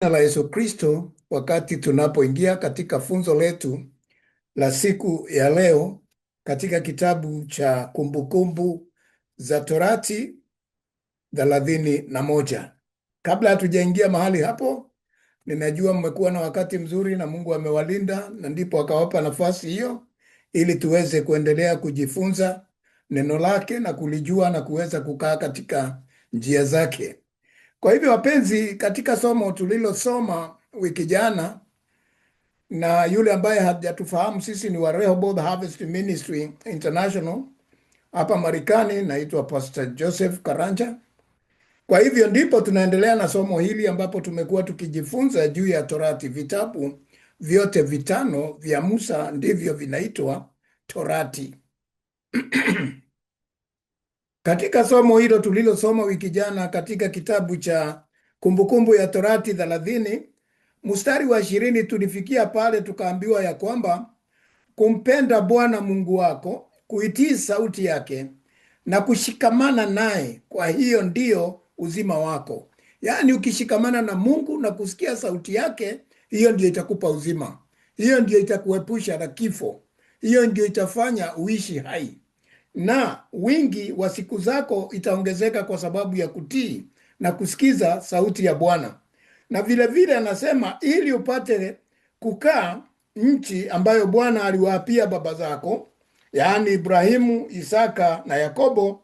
La Yesu Kristo, wakati tunapoingia katika funzo letu la siku ya leo katika kitabu cha Kumbukumbu za Torati 31. Kabla hatujaingia mahali hapo, ninajua mmekuwa na wakati mzuri na Mungu amewalinda, na ndipo akawapa nafasi hiyo ili tuweze kuendelea kujifunza neno lake na kulijua na kuweza kukaa katika njia zake. Kwa hivyo wapenzi, katika somo tulilosoma wiki jana, na yule ambaye hajatufahamu, sisi ni wa Rehoboth Harvest Ministry International hapa Marekani, naitwa Pastor Joseph Karanja. Kwa hivyo ndipo tunaendelea na somo hili ambapo tumekuwa tukijifunza juu ya Torati. Vitabu vyote vitano vya Musa ndivyo vinaitwa Torati. Katika somo hilo tulilosoma wiki jana katika kitabu cha Kumbukumbu ya Torati 30, mstari wa 20, tulifikia pale tukaambiwa ya kwamba kumpenda Bwana Mungu wako, kuitii sauti yake na kushikamana naye, kwa hiyo ndio uzima wako. Yaani ukishikamana na Mungu na kusikia sauti yake, hiyo ndio itakupa uzima. Hiyo ndio itakuepusha na kifo. Hiyo ndio itafanya uishi hai. Na wingi wa siku zako itaongezeka kwa sababu ya kutii na kusikiza sauti ya Bwana. Na vile vile anasema ili upate kukaa nchi ambayo Bwana aliwaapia baba zako, yaani Ibrahimu, Isaka na Yakobo,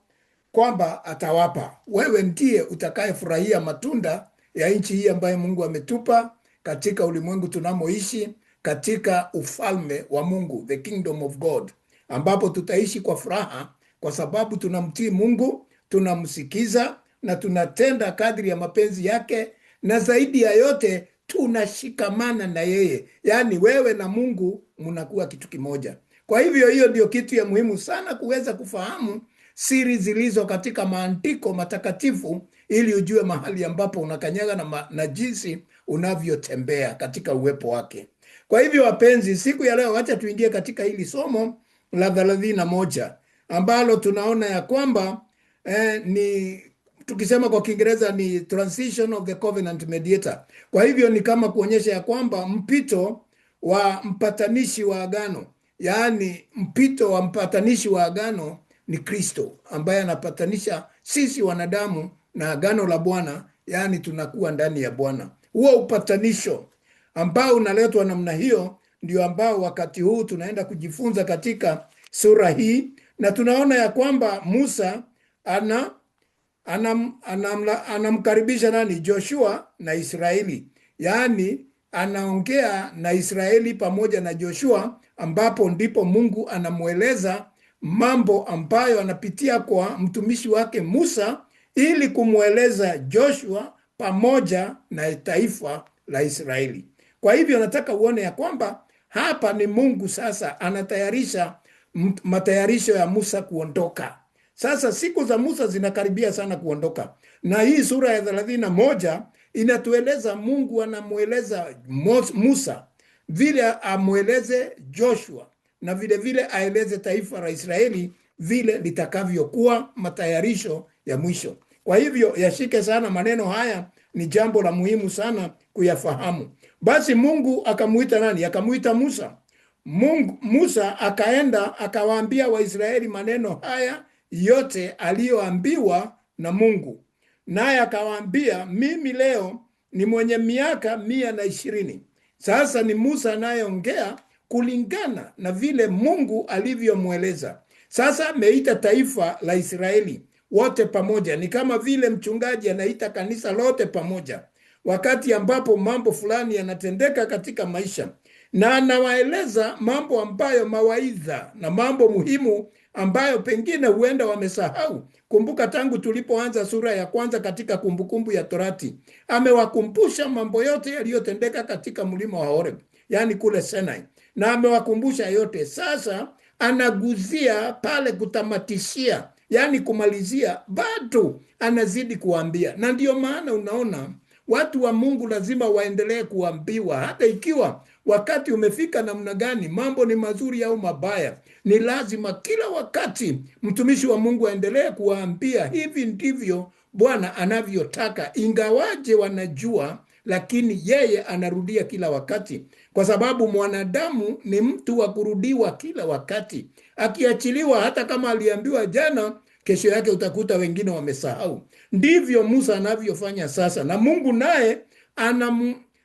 kwamba atawapa. Wewe ndiye utakayefurahia matunda ya nchi hii ambayo Mungu ametupa katika ulimwengu tunamoishi, katika ufalme wa Mungu, the kingdom of God, ambapo tutaishi kwa furaha kwa sababu tunamtii Mungu, tunamsikiza na tunatenda kadri ya mapenzi yake, na zaidi ya yote tunashikamana na yeye. Yaani wewe na Mungu mnakuwa kitu kimoja. Kwa hivyo hiyo ndio kitu ya muhimu sana kuweza kufahamu siri zilizo katika maandiko matakatifu, ili ujue mahali ambapo unakanyaga na jinsi unavyotembea katika uwepo wake. Kwa hivyo wapenzi, siku ya leo acha tuingie katika hili somo la 31 ambalo tunaona ya kwamba ni tukisema kwa Kiingereza ni transition of the covenant mediator. Kwa hivyo ni kama kuonyesha ya kwamba mpito wa mpatanishi wa agano, yaani mpito wa mpatanishi wa agano ni Kristo, ambaye anapatanisha sisi wanadamu na agano la Bwana, yaani tunakuwa ndani ya Bwana. Huo upatanisho ambao unaletwa namna hiyo ndio ambao wakati huu tunaenda kujifunza katika sura hii, na tunaona ya kwamba Musa anamkaribisha nani? Joshua na Israeli. Yaani anaongea na Israeli pamoja na Joshua, ambapo ndipo Mungu anamweleza mambo ambayo anapitia kwa mtumishi wake Musa ili kumweleza Joshua pamoja na taifa la Israeli. Kwa hivyo nataka uone ya kwamba hapa ni Mungu sasa anatayarisha matayarisho ya Musa kuondoka. Sasa siku za Musa zinakaribia sana kuondoka, na hii sura ya 31 inatueleza Mungu anamweleza Musa vile amweleze Joshua, na vile vile aeleze taifa la Israeli vile litakavyokuwa matayarisho ya mwisho. Kwa hivyo yashike sana maneno haya, ni jambo la muhimu sana kuyafahamu. Basi Mungu akamuita nani? Akamuita Musa. Musa akaenda akawaambia Waisraeli maneno haya yote aliyoambiwa na Mungu. Naye akawaambia, mimi leo ni mwenye miaka 120. Sasa ni Musa anayeongea kulingana na vile Mungu alivyomweleza. Sasa ameita taifa la Israeli wote pamoja. Ni kama vile mchungaji anaita kanisa lote pamoja wakati ambapo mambo fulani yanatendeka katika maisha, na anawaeleza mambo ambayo, mawaidha na mambo muhimu ambayo pengine huenda wamesahau. Kumbuka tangu tulipoanza sura ya kwanza katika Kumbukumbu ya Torati, amewakumbusha mambo yote yaliyotendeka katika mlima wa Horeb, yaani kule Sinai, na amewakumbusha yote. Sasa anaguzia pale kutamatishia, yaani kumalizia, bado anazidi kuambia. Na ndio maana unaona watu wa Mungu lazima waendelee kuambiwa, hata ikiwa wakati umefika namna gani, mambo ni mazuri au mabaya, ni lazima kila wakati mtumishi wa Mungu aendelee kuwaambia hivi ndivyo Bwana anavyotaka, ingawaje wanajua lakini yeye anarudia kila wakati, kwa sababu mwanadamu ni mtu wa kurudiwa kila wakati. Akiachiliwa, hata kama aliambiwa jana, kesho yake utakuta wengine wamesahau. Ndivyo Musa anavyofanya sasa, na Mungu naye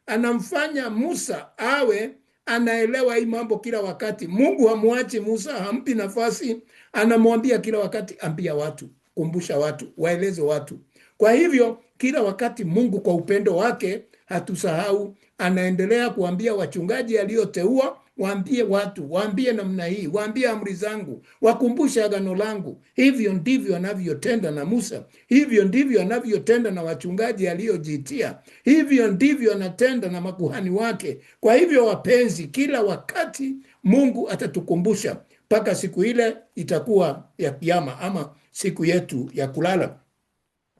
anamfanya Musa awe anaelewa hii mambo kila wakati. Mungu hamwachi Musa, hampi nafasi, anamwambia kila wakati, ambia watu, kumbusha watu, waeleze watu. Kwa hivyo kila wakati Mungu kwa upendo wake hatusahau, anaendelea kuambia wachungaji alioteua, waambie watu, waambie namna hii, waambie amri zangu, wakumbushe agano langu. Hivyo ndivyo anavyotenda na Musa, hivyo ndivyo anavyotenda na wachungaji aliojitia, hivyo ndivyo anatenda na makuhani wake. Kwa hivyo wapenzi, kila wakati Mungu atatukumbusha mpaka siku ile itakuwa ya kiyama, ama siku yetu ya kulala.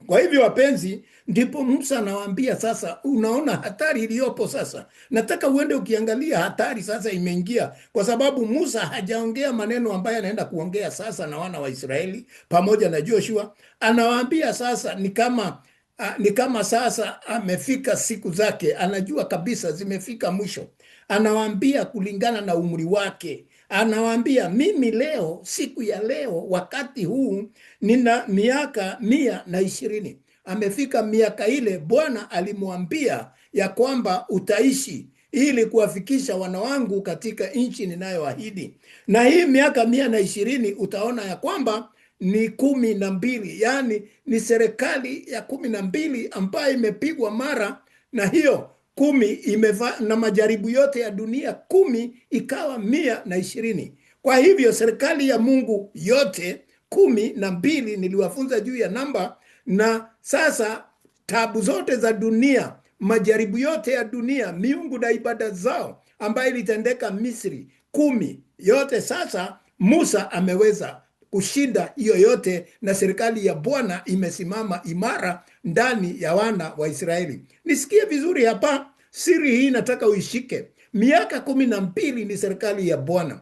Kwa hivyo wapenzi, ndipo Musa anawaambia sasa, unaona hatari iliyopo sasa. Nataka uende ukiangalia hatari sasa imeingia, kwa sababu Musa hajaongea maneno ambayo anaenda kuongea sasa na wana wa Israeli pamoja na Joshua. Anawaambia sasa ni kama sasa amefika siku zake, anajua kabisa zimefika mwisho. Anawaambia kulingana na umri wake. Anawaambia, mimi leo, siku ya leo, wakati huu nina miaka 120. Amefika miaka ile Bwana alimwambia ya kwamba utaishi ili kuwafikisha wana wangu katika nchi ninayoahidi. Na hii miaka 120 utaona ya kwamba ni 12, yani ni serikali ya 12 ambayo imepigwa mara, na hiyo 10 na majaribu yote ya dunia 10 ikawa 120. Kwa hivyo serikali ya Mungu yote 12, niliwafunza juu ya namba, na sasa tabu zote za dunia, majaribu yote ya dunia, miungu na ibada zao ambayo ilitendeka Misri 10 yote, sasa Musa ameweza kushinda hiyo yote, na serikali ya Bwana imesimama imara ndani ya wana wa Israeli. Nisikie vizuri hapa, siri hii nataka uishike. Miaka 12 ni serikali ya Bwana,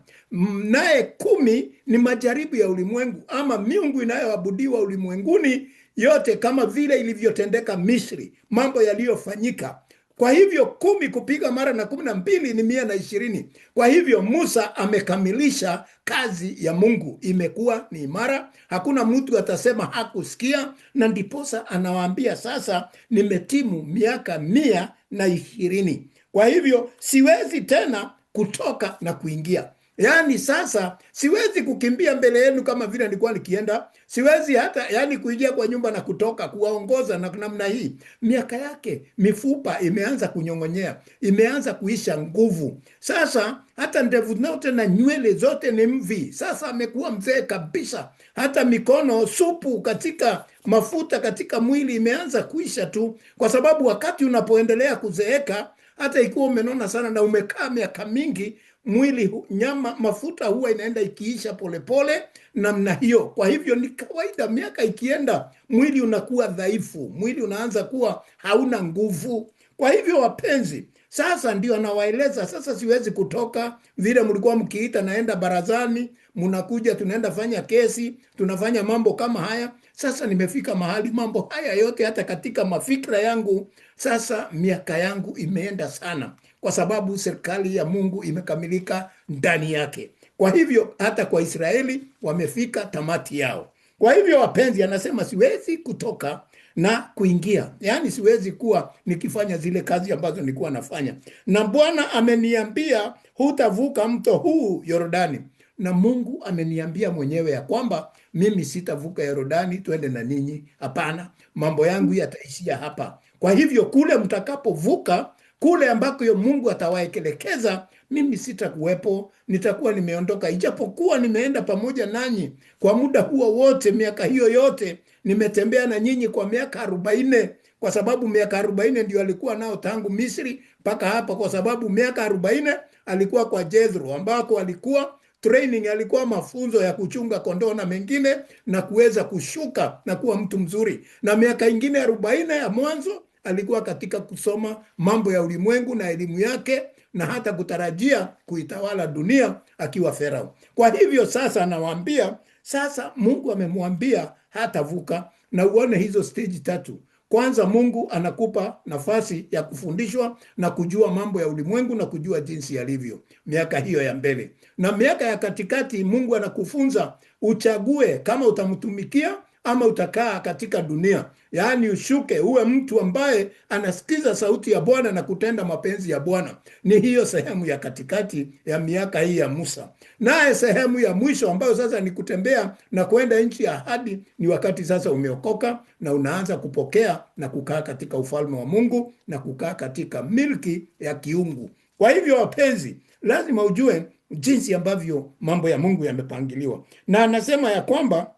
naye 10 ni majaribu ya ulimwengu, ama miungu inayoabudiwa ulimwenguni yote, kama vile ilivyotendeka Misri, mambo yaliyofanyika. Kwa hivyo 10 kupiga mara na 12 ni 120. Kwa hivyo Musa amekamilisha kazi ya Mungu, imekuwa ni imara, hakuna mtu atasema hakusikia. Na ndiposa anawaambia sasa, nimetimu miaka 120. Kwa hivyo siwezi tena kutoka na kuingia. Yani sasa siwezi kukimbia mbele yenu kama vile nilikuwa nikienda. Siwezi hata kuingia kwa nyumba na kutoka kuwaongoza na namna hii. Miaka yake, mifupa imeanza kunyong'onyea, imeanza kuisha nguvu. Sasa hata ndevu zote na nywele zote ni mvi. Sasa amekuwa mzee kabisa. Hata mikono, supu katika mafuta katika mwili imeanza kuisha tu, kwa sababu wakati unapoendelea kuzeeka, hata ikiwa umenona sana na umekaa miaka mingi, mwili, nyama, mafuta huwa inaenda ikiisha polepole namna hiyo. Kwa hivyo ni kawaida, miaka ikienda mwili unakuwa dhaifu, mwili unaanza kuwa hauna nguvu. Kwa hivyo wapenzi, sasa ndio anawaeleza sasa, siwezi kutoka vile mlikuwa mkiita naenda barazani, mnakuja tunaenda fanya kesi, tunafanya mambo kama haya. Sasa nimefika mahali mambo haya yote, hata katika mafikra yangu, sasa miaka yangu imeenda sana, kwa sababu serikali ya Mungu imekamilika ndani yake. Kwa hivyo hata kwa Israeli wamefika tamati yao. Kwa hivyo wapenzi, anasema siwezi kutoka na kuingia, yani siwezi kuwa nikifanya zile kazi ambazo nilikuwa nafanya. Na Bwana ameniambia hutavuka mto huu Yordani. Na Mungu ameniambia mwenyewe ya kwamba mimi sitavuka Yordani twende na ninyi. Hapana, mambo yangu yataishia hapa. Kwa hivyo kule mtakapovuka, kule ambako Mungu atawaelekeza, mimi sitakuwepo, nitakuwa nimeondoka. Ijapokuwa nimeenda pamoja nanyi kwa muda huo wote, miaka hiyo yote nimetembea na nyinyi kwa miaka 40, kwa sababu miaka 40 ndio alikuwa nao tangu Misri mpaka hapa, kwa sababu miaka 40 alikuwa kwa Jethro, ambako alikuwa training, alikuwa mafunzo ya kuchunga kondoo na mengine, na kuweza kushuka na kuwa mtu mzuri. Na miaka ingine 40 ya mwanzo alikuwa katika kusoma mambo ya ulimwengu na elimu yake, na hata kutarajia kuitawala dunia akiwa Farao. Kwa hivyo sasa anawaambia, sasa Mungu amemwambia hatavuka. Na uone hizo stage 3. kwanza Mungu anakupa nafasi ya kufundishwa na kujua mambo ya ulimwengu na kujua jinsi yalivyo miaka hiyo ya mbele. Na miaka ya katikati Mungu anakufunza uchague kama utamtumikia ama utakaa katika dunia. Yaani ushuke uwe mtu ambaye anasikiza sauti ya Bwana na kutenda mapenzi ya Bwana. Ni hiyo sehemu ya katikati ya miaka hii ya Musa. Naye sehemu ya mwisho ambayo sasa ni kutembea na kwenda nchi ya ahadi, ni wakati sasa umeokoka na unaanza kupokea na kukaa katika ufalme wa Mungu na kukaa katika milki ya kiungu. Kwa hivyo wapenzi, lazima ujue jinsi ambavyo mambo ya Mungu yamepangiliwa. Na anasema ya kwamba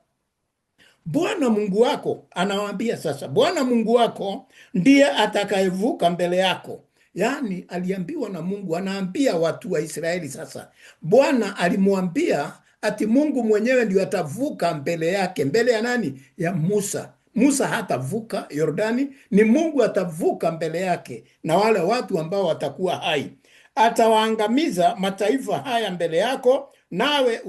Bwana Mungu wako, anawaambia sasa, Bwana Mungu wako ndiye atakayevuka mbele yako. Yaani aliambiwa na Mungu, anaambia watu wa Israeli sasa. Bwana alimwambia ati Mungu mwenyewe ndio atavuka mbele yake. Mbele ya nani? Ya Musa. Musa hatavuka Yordani, ni Mungu atavuka mbele yake na wale watu ambao watakuwa hai. Atawaangamiza mataifa haya mbele yako, nawe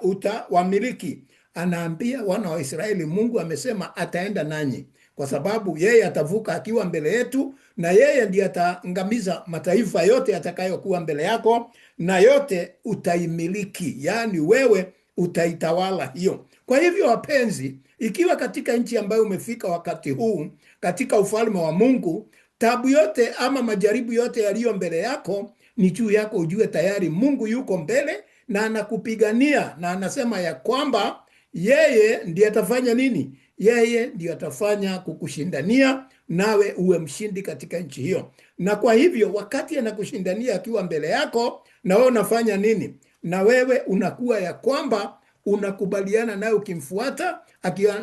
utawamiliki. Anaambia wana wa Israeli, Mungu amesema ataenda nanyi, kwa sababu yeye atavuka akiwa mbele yetu, na yeye ndiye ataangamiza mataifa yote yatakayokuwa mbele yako, na yote utaimiliki. Yaani wewe utaitawala hiyo. Kwa hivyo wapenzi, ikiwa katika nchi ambayo umefika wakati huu katika ufalme wa Mungu, tabu yote ama majaribu yote yaliyo mbele yako ni juu yako, ujue tayari Mungu yuko mbele na anakupigania, na anasema ya kwamba yeye ndiye atafanya nini? Yeye ndiye atafanya kukushindania nawe uwe mshindi katika nchi hiyo. Na kwa hivyo wakati anakushindania akiwa mbele yako, na wewe unafanya nini? Na wewe unakuwa ya kwamba unakubaliana naye ukimfuata,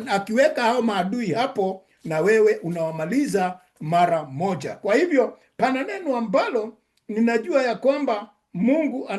akiweka hao maadui hapo, na wewe unawamaliza mara moja. Kwa hivyo pana neno ambalo ninajua ya kwamba Mungu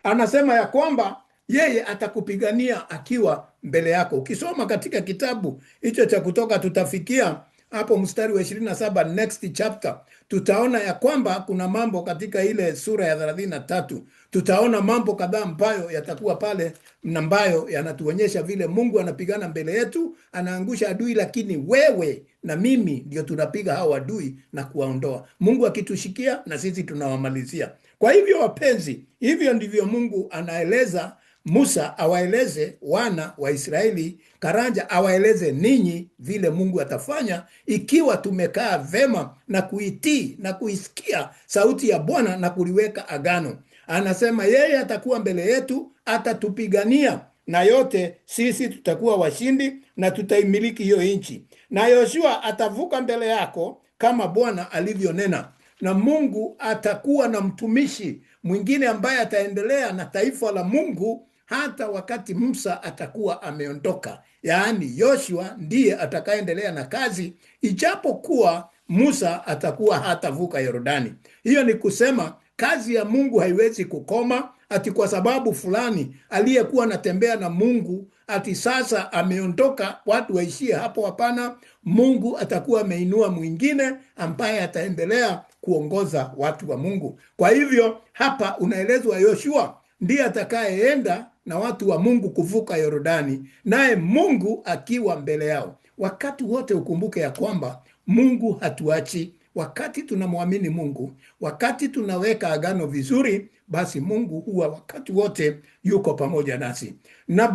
anasema ya kwamba yeye atakupigania akiwa mbele yako. Ukisoma katika kitabu hicho cha Kutoka, tutafikia hapo mstari wa 27, next chapter, tutaona ya kwamba kuna mambo katika ile sura ya 33. Tutaona mambo kadhaa ambayo yatakuwa pale, ambayo yanatuonyesha vile Mungu anapigana mbele yetu, anaangusha adui, lakini wewe na mimi ndio tunapiga hao adui na kuwaondoa. Mungu akitushikia na sisi tunawamalizia. Kwa hivyo wapenzi, hivyo ndivyo Mungu anaeleza Musa awaeleze wana wa Israeli, Karanja awaeleze ninyi vile Mungu atafanya ikiwa tumekaa vema na kuitii na kuisikia sauti ya Bwana na kuliweka agano. Anasema yeye atakuwa mbele yetu, atatupigania, na yote sisi tutakuwa washindi na tutaimiliki hiyo nchi. Na Yoshua atavuka mbele yako kama Bwana alivyonena. Na Mungu atakuwa na mtumishi mwingine ambaye ataendelea na taifa la Mungu hata wakati Musa atakuwa ameondoka. Yaani Yoshua ndiye atakaendelea na kazi, ijapokuwa Musa atakuwa hatavuka Yordani. Hiyo ni kusema kazi ya Mungu haiwezi kukoma ati kwa sababu fulani aliyekuwa anatembea na Mungu ati sasa ameondoka watu waishie hapo. Hapana, Mungu atakuwa ameinua mwingine ambaye ataendelea kuongoza watu wa Mungu. Kwa hivyo hapa unaelezwa Yoshua ndiye atakayeenda na watu wa Mungu kuvuka Yordani, naye Mungu akiwa mbele yao. Wakati wote ukumbuke ya kwamba Mungu hatuachi. Wakati tunamwamini Mungu, wakati tunaweka agano vizuri, basi Mungu huwa wakati wote yuko pamoja nasi. Na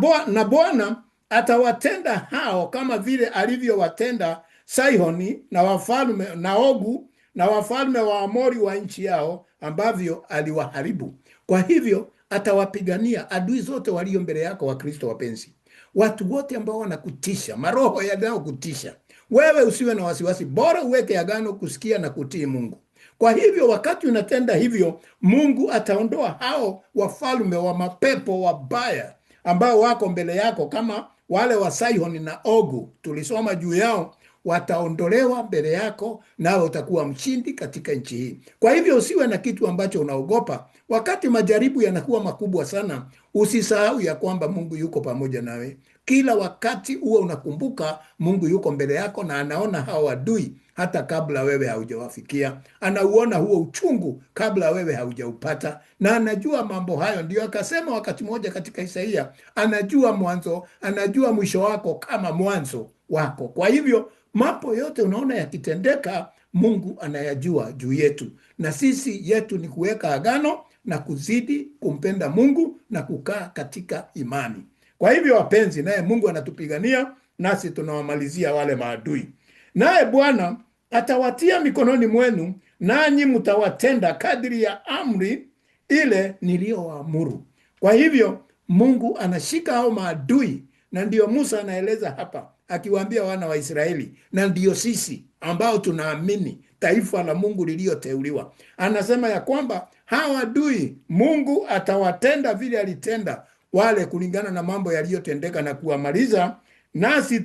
Bwana atawatenda hao kama vile alivyowatenda Sihoni na wafalme na Ogu na wafalme wa Amori wa nchi yao, ambavyo aliwaharibu. Kwa hivyo atawapigania adui zote walio mbele yako. Wa Kristo wapenzi, watu wote ambao wanakutisha, maroho yanayokutisha, wewe usiwe na wasiwasi, bora uweke agano kusikia na kutii Mungu. Kwa hivyo wakati unatenda hivyo, Mungu ataondoa hao wafalme wa mapepo wabaya ambao wako mbele yako, kama wale wa Sihoni na Ogu tulisoma juu yao. Wataondolewa mbele yako, nawe utakuwa mshindi katika nchi hii. Kwa hivyo usiwe na kitu ambacho unaogopa. Wakati majaribu yanakuwa makubwa sana, Usisahau ya kwamba Mungu yuko pamoja nawe. Kila wakati uwe unakumbuka Mungu yuko mbele yako na anaona hao adui hata kabla wewe haujawafikia. Anauona huo uchungu kabla wewe haujaupata, na anajua mambo hayo. Ndio akasema wakati mmoja katika Isaia, anajua mwanzo, anajua mwisho wako kama mwanzo wako. Kwa hivyo mambo yote unaona yakitendeka, Mungu anayajua juu yetu, na sisi yetu ni kuweka agano na kuzidi kumpenda Mungu na kukaa katika imani. Kwa hivyo wapenzi, naye Mungu anatupigania, nasi tunawamalizia wale maadui. Naye Bwana atawatia mikononi mwenu, nanyi mtawatenda kadri ya amri ile niliyowaamuru. Kwa hivyo Mungu anashika hao maadui, na ndiyo Musa anaeleza hapa akiwaambia wana wa Israeli, na ndiyo sisi ambao tunaamini taifa la Mungu lililoteuliwa. Anasema ya kwamba hawa adui Mungu atawatenda vile alitenda wale kulingana na mambo yaliyotendeka na kuwamaliza, nasi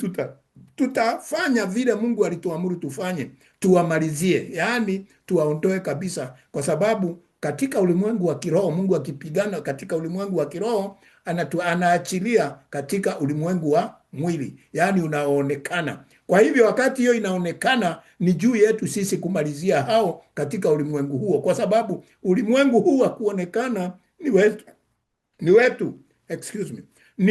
tutafanya vile Mungu alituamuru tufanye, tuwamalizie, yaani tuwaondoe kabisa, kwa sababu katika ulimwengu wa kiroho Mungu akipigana katika ulimwengu wa kiroho anaachilia katika ulimwengu wa mwili, yaani unaonekana. Kwa hivyo wakati hiyo inaonekana, ni juu yetu sisi kumalizia hao katika ulimwengu huo, kwa sababu ulimwengu huu wa kuonekana ni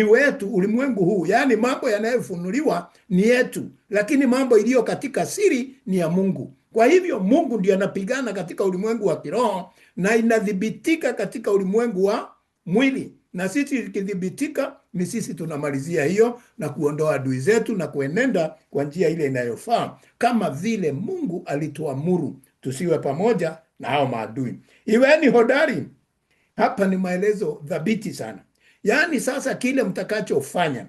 wetu ulimwengu huu, yaani mambo yanayofunuliwa ni yetu, lakini mambo iliyo katika siri ni ya Mungu. Kwa hivyo Mungu ndiye anapigana katika ulimwengu wa kiroho, na inadhibitika katika ulimwengu wa mwili, na sisi ikidhibitika, ni sisi tunamalizia hiyo na kuondoa adui zetu na kuenenda kwa njia ile inayofaa, kama vile Mungu alituamuru tusiwe pamoja na hao maadui. Iweni hodari. Hapa ni maelezo dhabiti sana. Yaani sasa kile mtakachofanya,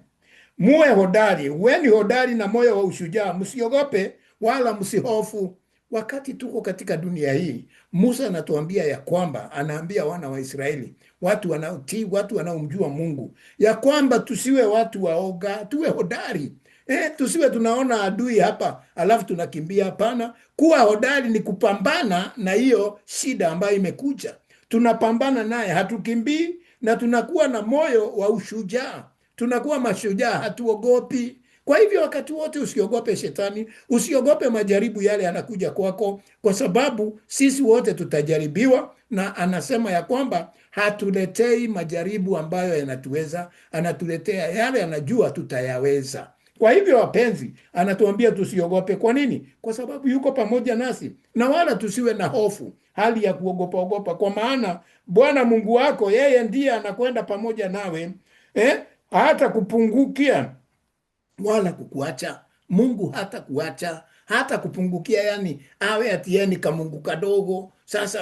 muwe hodari, uweni hodari na moyo wa ushujaa, msiogope wala msihofu. Wakati tuko katika dunia hii, Musa anatuambia ya kwamba, anaambia wana wa Israeli, watu wanaotii, watu wanaomjua Mungu, ya kwamba tusiwe watu waoga, tuwe hodari. Tusiwe tunaona adui hapa alafu tunakimbia. Hapana, kuwa hodari ni kupambana na hiyo shida ambayo imekuja. Tunapambana naye, hatukimbii, na tunakuwa na moyo wa ushujaa. Tunakuwa mashujaa, hatuogopi. Kwa hivyo wakati wote usiogope shetani, usiogope majaribu yale yanakuja kwako, kwa sababu sisi wote tutajaribiwa, na anasema ya kwamba hatuletei majaribu ambayo yanatuweza, anatuletea yale anajua tutayaweza. Kwa hivyo wapenzi, anatuambia tusiogope. Kwa nini? Kwa sababu yuko pamoja nasi, na wala tusiwe na hofu, hali ya kuogopa, kwa maana Bwana Mungu wako yeye ndiye anakwenda pamoja nawe, hata kupungukia wala kukuacha. Mungu hata kuacha, hata kupungukia, yani awe atieni kamungu kadogo. Sasa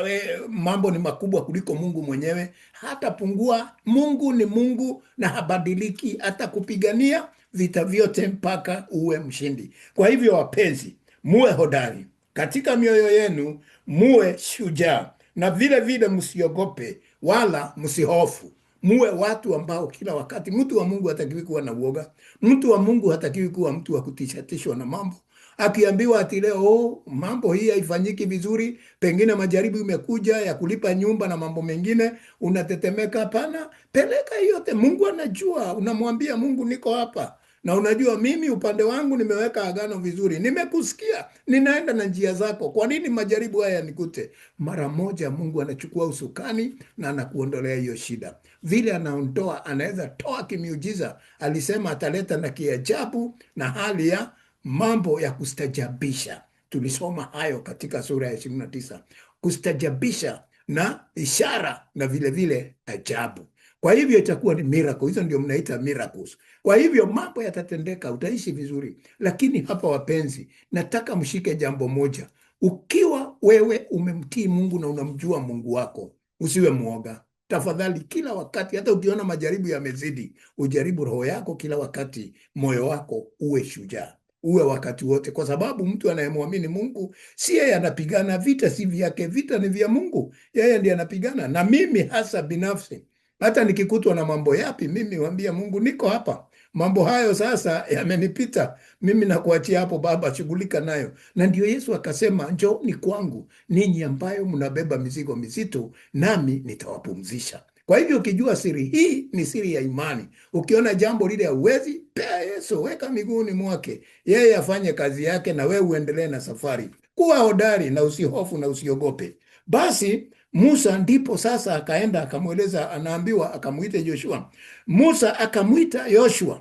mambo ni makubwa kuliko Mungu mwenyewe, hata pungua. Mungu ni Mungu na habadiliki, hata kupigania vita vyote mpaka uwe mshindi. Kwa hivyo wapenzi, muwe hodari katika mioyo yenu, muwe shujaa, na vile vile msiogope wala msihofu. Muwe watu ambao kila wakati, mtu wa Mungu hatakiwi kuwa na uoga. Mtu wa Mungu hatakiwi kuwa mtu wa kutishatishwa na mambo. Akiambiwa ati leo mambo hii haifanyiki vizuri, pengine majaribu imekuja ya kulipa nyumba na mambo mengine, unatetemeka. Hapana, peleka yote. Mungu anajua. Unamwambia Mungu, niko hapa, na unajua mimi upande wangu nimeweka agano vizuri, nimekusikia, ninaenda na njia zako. Kwa nini majaribu haya nikute? Mara moja Mungu anachukua usukani na anakuondolea hiyo shida. Vile anaondoa, anaweza toa kimiujiza. Alisema ataleta na kiajabu na hali ya mambo ya kustajabisha. Tulisoma hayo katika sura ya 29. Kustajabisha na ishara na vile vile ajabu. Kwa hivyo itakuwa ni miracle. Hizo ndio mnaita miracles. Kwa hivyo mambo yatatendeka, utaishi vizuri. Lakini hapa wapenzi, nataka mshike jambo moja. Ukiwa wewe umemtii Mungu na unamjua Mungu wako, usiwe muoga. Tafadhali kila wakati, hata ukiona majaribu yamezidi, ujaribu roho yako kila wakati, moyo wako uwe shujaa. Uwe wakati wote, kwa sababu mtu anayemwamini Mungu, si yeye anapigana. Vita si vyake, vita ni vya Mungu. Yeye ndiye anapigana. Na mimi hasa binafsi, hata nikikutwa na mambo yapi, mimi waambia Mungu, niko hapa. Mambo hayo sasa yamenipita, mimi nakuachia hapo Baba, shughulika nayo. Na ndio Yesu akasema, njooni kwangu ninyi ambayo mnabeba mizigo mizito, nami nitawapumzisha. Kwa hivyo ukijua siri hii, ni siri ya imani. Ukiona jambo lile hauwezi, pea Yesu, weka miguuni mwake, yeye afanye kazi yake na wewe uendelee na safari. Kuwa hodari na usihofu na usiogope. Basi Musa ndipo sasa akaenda akamweleza, anaambiwa akamwite Joshua. Musa akamwita Yoshua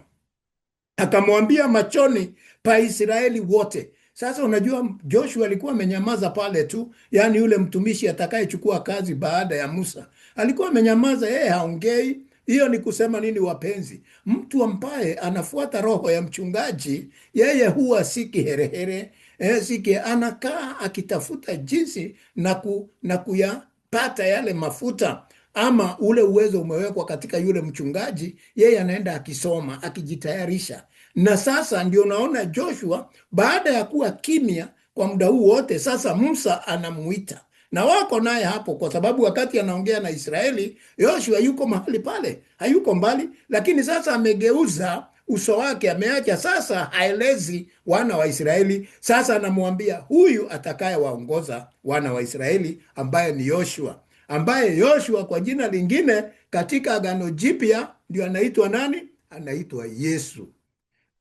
akamwambia machoni pa Israeli wote. Sasa unajua Joshua alikuwa amenyamaza pale tu, yani yule mtumishi atakayechukua kazi baada ya Musa alikuwa amenyamaza, yeye haongei. Hiyo ni kusema nini, wapenzi? Mtu ambaye anafuata roho ya mchungaji, yeye huwa si kiherehere, anakaa akitafuta jinsi na kuyapata yale mafuta ama ule uwezo umewekwa katika yule mchungaji, yeye anaenda akisoma, akijitayarisha. Na sasa ndio naona Joshua baada ya kuwa kimya kwa muda huu wote, sasa Musa anamuita na wako naye hapo, kwa sababu wakati anaongea na Israeli, Joshua yuko mahali pale, hayuko mbali, lakini sasa amegeuza uso wake, ameacha sasa haelezi wana wa Israeli. Sasa anamwambia huyu atakaye waongoza wana wa Israeli, ambaye ni Yoshua, ambaye Yoshua kwa jina lingine katika Agano Jipya ndio anaitwa nani? Anaitwa Yesu.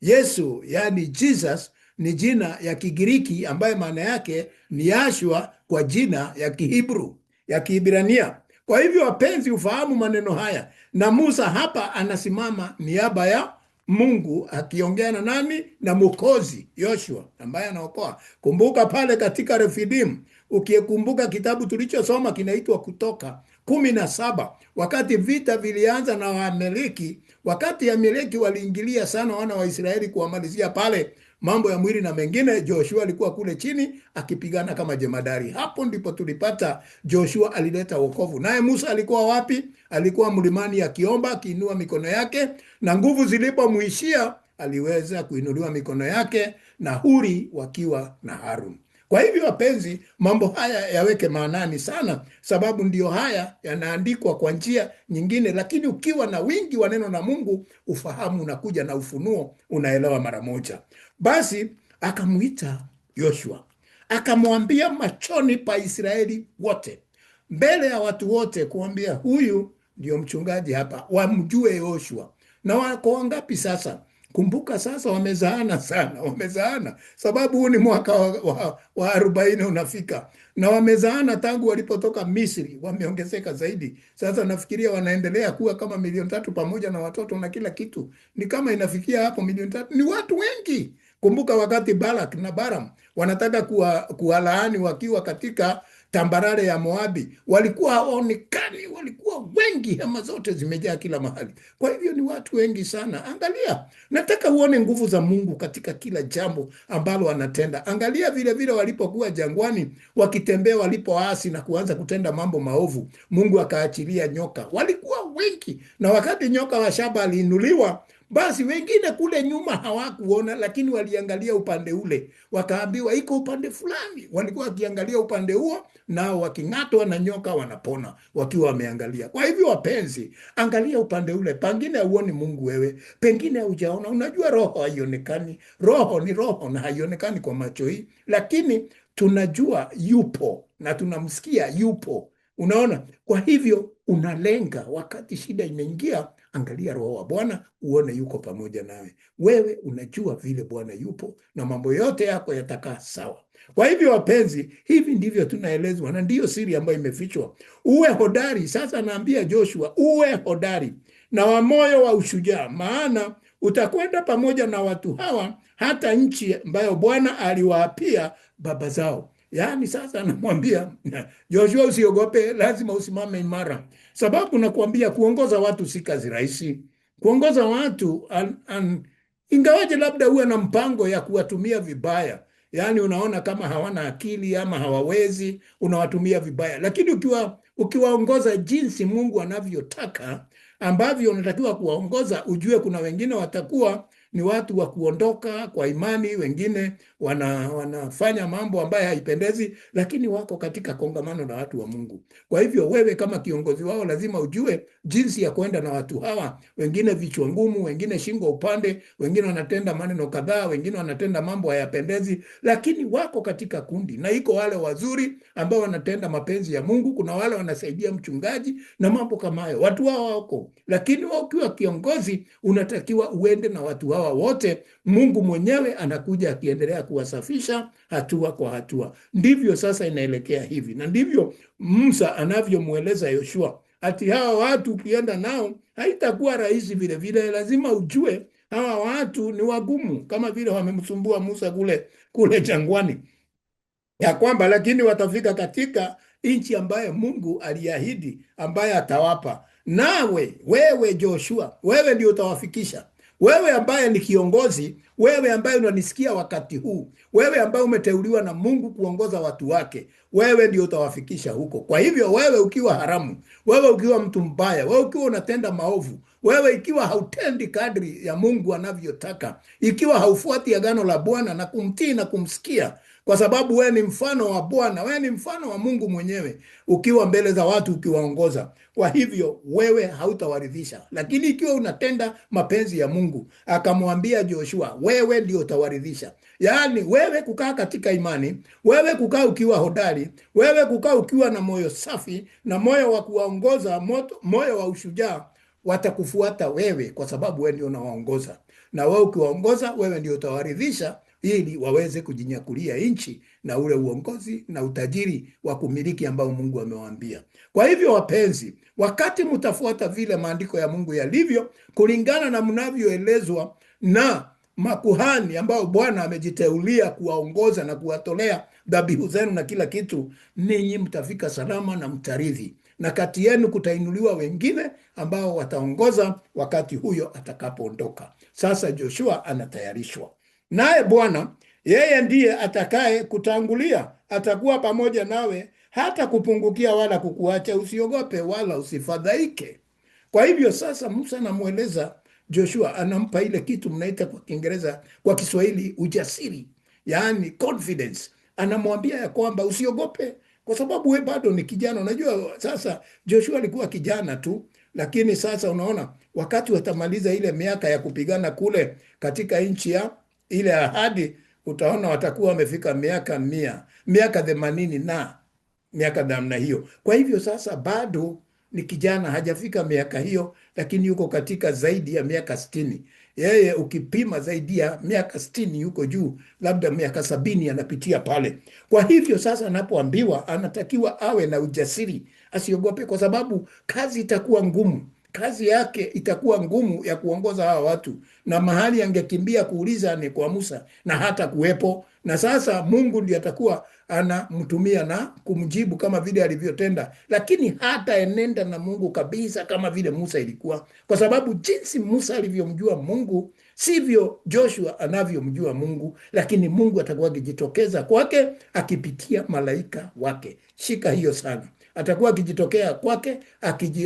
Yesu, yani Jesus, ni jina ya Kigiriki ambayo maana yake ni Yashua kwa jina ya Kihibru, ya Kiebrania. Kwa hivyo wapenzi, ufahamu maneno haya, na Musa hapa anasimama niaba ya Mungu akiongea na nani? Na Mwokozi Yoshua ambaye anaokoa. Kumbuka pale katika Refidim, ukikumbuka kitabu tulichosoma kinaitwa Kutoka 17, wakati vita vilianza na Waamaleki, wakati Amaleki waliingilia sana wana wa Israeli kuwamalizia pale mambo ya mwili na mengine, Joshua alikuwa kule chini akipigana kama jemadari. Hapo ndipo tulipata Joshua alileta wokovu. Naye Musa alikuwa wapi? Alikuwa mlimani akiomba, akiinua mikono yake, na nguvu zilipomwishia aliweza kuinuliwa mikono yake, na Huri wakiwa na Harun. Kwa hivyo wapenzi, mambo haya yaweke maanani sana, sababu ndio haya yanaandikwa kwa njia nyingine, lakini ukiwa na wingi wa neno la Mungu, ufahamu unakuja na ufunuo unaelewa mara moja. Basi akamwita Yoshua, akamwambia machoni pa Israeli wote, mbele ya watu wote, kuambia huyu ndio mchungaji hapa, wamjue Yoshua. Na wako wangapi sasa? Kumbuka sasa wamezaana sana, wamezaana sababu huu ni mwaka wa 40 unafika, na wamezaana tangu walipotoka Misri, wameongezeka zaidi. Sasa nafikiria wanaendelea kuwa kama 1,300,000 pamoja na watoto na kila kitu, ni kama inafikia hapo 1,300,000. Ni watu wengi. Kumbuka wakati Balak na Baram wanataka kuwalaani wakiwa katika tambarare ya Moabi, walikuwa hawaonekani, walikuwa wengi, hema zote zimejaa kila mahali. Kwa hivyo ni watu wengi sana. Angalia, nataka uone nguvu za Mungu katika kila jambo ambalo anatenda. Angalia vile vile walipokuwa jangwani wakitembea, walipoasi na kuanza kutenda mambo maovu, Mungu akaachilia nyoka. Walikuwa wengi, na wakati nyoka wa shaba aliinuliwa, basi wengine kule nyuma hawakuona, lakini waliangalia upande ule, wakaambiwa iko upande fulani. Walikuwa wakiangalia upande huo, nao waking'atwa na nyoka wanapona wakiwa wameangalia. Kwa hivyo wapenzi, angalia upande ule. Pengine huoni Mungu wewe, pengine hujaona. Unajua roho haionekani, roho ni roho na haionekani kwa macho hii, lakini tunajua yupo na tunamsikia yupo. Unaona? Kwa hivyo unalenga, wakati shida imeingia, angalia roho wa Bwana uone yuko pamoja nawe. Wewe unajua vile Bwana yupo na mambo yote yako yatakaa sawa. Kwa hivyo wapenzi, hivi ndivyo tunaelezwa, na ndiyo siri ambayo imefichwa. Uwe hodari. Sasa naambia Joshua, uwe hodari na wa moyo wa ushujaa, maana utakwenda pamoja na watu hawa hata nchi ambayo Bwana aliwaapia baba zao. Yaani sasa anamwambia Joshua, usiogope, lazima usimame imara, sababu nakuambia kuongoza watu si kazi rahisi. Kuongoza watu ingawaje labda uwe na mpango ya kuwatumia vibaya, yaani unaona kama hawana akili ama hawawezi, unawatumia vibaya, lakini ukiwaongoza jinsi Mungu anavyotaka, ambavyo unatakiwa kuwaongoza, ujue kuna wengine watakuwa ni watu wa kuondoka kwa imani, wengine wanafanya mambo ambayo haipendezi, lakini wako katika kongamano na watu wa Mungu. Kwa hivyo wewe kama kiongozi wao lazima ujue jinsi ya kwenda na watu hawa, wengine vichwa ngumu, wengine shingo upande, wengine wanatenda maneno kadhaa, wengine wanatenda mambo hayapendezi, lakini wako katika kundi. Na iko wale wazuri ambao wanatenda mapenzi ya Mungu, kuna wale wanasaidia mchungaji na mambo kama hayo. Watu hawa wako, lakini wewe ukiwa kiongozi unatakiwa uende na watu hawa wote. Mungu mwenyewe anakuja akiendelea kuwasafisha hatua kwa hatua. Ndivyo sasa inaelekea hivi, na ndivyo Musa anavyomweleza Yoshua, ati hawa watu ukienda nao haitakuwa rahisi vile vile. Lazima ujue hawa watu ni wagumu, kama vile wamemsumbua Musa kule jangwani, ya kwamba lakini watafika katika nchi ambayo Mungu aliahidi, ambaye atawapa. Nawe wewe Joshua, wewe ndio utawafikisha. Wewe ambaye ni kiongozi, wewe ambaye unanisikia wakati huu, wewe ambaye umeteuliwa na Mungu kuongoza watu wake, wewe ndio utawafikisha huko. Kwa hivyo wewe ukiwa haramu, wewe ukiwa mtu mbaya, wewe ukiwa unatenda maovu, wewe ikiwa hautendi kadri ya Mungu anavyotaka, ikiwa haufuati agano la Bwana na kumtii na kumsikia, kwa sababu wewe ni mfano wa Bwana, wewe ni mfano wa Mungu mwenyewe, ukiwa mbele za watu ukiwaongoza. Kwa hivyo wewe hautawaridhisha. Lakini ikiwa unatenda mapenzi ya Mungu, akamwambia Joshua, wewe ndio utawaridhisha. Yaani wewe kukaa katika imani, wewe kukaa ukiwa hodari, wewe kukaa ukiwa na moyo safi na moyo wa kuwaongoza, moyo wa ushujaa, watakufuata wewe kwa sababu wewe ndio unawaongoza. Na wewe ukiwaongoza, wewe ndio utawaridhisha, ili waweze kujinyakulia nchi na ule uongozi na utajiri wa kumiliki ambao Mungu amewaambia. Kwa hivyo wapenzi, wakati mtafuata vile maandiko ya Mungu yalivyo, kulingana na mnavyoelezwa na makuhani ambao Bwana amejiteulia kuwaongoza na kuwatolea dhabihu zenu na kila kitu, ninyi mtafika salama na mtaridhi, na kati yenu kutainuliwa wengine ambao wataongoza wakati huyo atakapoondoka. Sasa Joshua anatayarishwa, naye Bwana yeye ndiye atakaye kutangulia, atakuwa pamoja nawe, hata kupungukia wala kukuacha. Usiogope wala usifadhaike. Kwa hivyo sasa Musa anamueleza Joshua, anampa ile kitu mnaita kwa Kiingereza, kwa Kiswahili ujasiri, yaani confidence. Anamwambia ya kwamba usiogope, kwa sababu we bado ni kijana. Unajua sasa Joshua alikuwa kijana tu, lakini sasa unaona wakati watamaliza ile miaka ya kupigana kule katika nchi ya ile ahadi, utaona watakuwa wamefika miaka 80 na miaka namna hiyo. Kwa hivyo sasa bado ni kijana, hajafika miaka hiyo, lakini yuko katika zaidi ya miaka 60. Yeye ukipima zaidi ya miaka 60 yuko juu, labda miaka 70 anapitia pale. Kwa hivyo sasa anapoambiwa, anatakiwa awe na ujasiri, asiogope, kwa sababu kazi itakuwa ngumu. Kazi yake itakuwa ngumu ya kuongoza hawa watu, na mahali angekimbia kuuliza ni kwa Musa na hata kuwepo. Na sasa Mungu ndiye atakuwa anamtumia na kumjibu kama vile alivyotenda, lakini hata enenda na Mungu kabisa kama vile Musa ilikuwa, kwa sababu jinsi Musa alivyomjua Mungu sivyo Joshua anavyomjua Mungu, lakini Mungu atakuwa akijitokeza kwake akipitia malaika wake. Shika hiyo sana. Atakuwa akijitokea kwake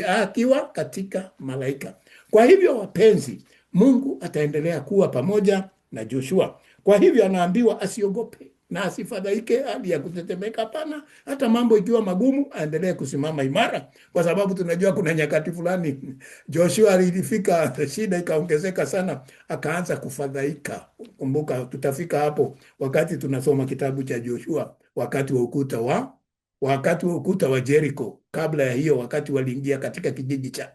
akiwa katika malaika. Kwa hivyo wapenzi, Mungu ataendelea kuwa pamoja na Joshua. Kwa hivyo anaambiwa asiogope na asifadhaike hali ya kutetemeka. Hapana, hata mambo ikiwa magumu aendelee kusimama imara, kwa sababu tunajua kuna nyakati fulani Joshua alifika, shida ikaongezeka sana, akaanza kufadhaika. Kumbuka tutafika hapo wakati tunasoma kitabu cha Joshua, wakati wa ukuta wa Jericho. Kabla ya hiyo, wakati waliingia katika kijiji cha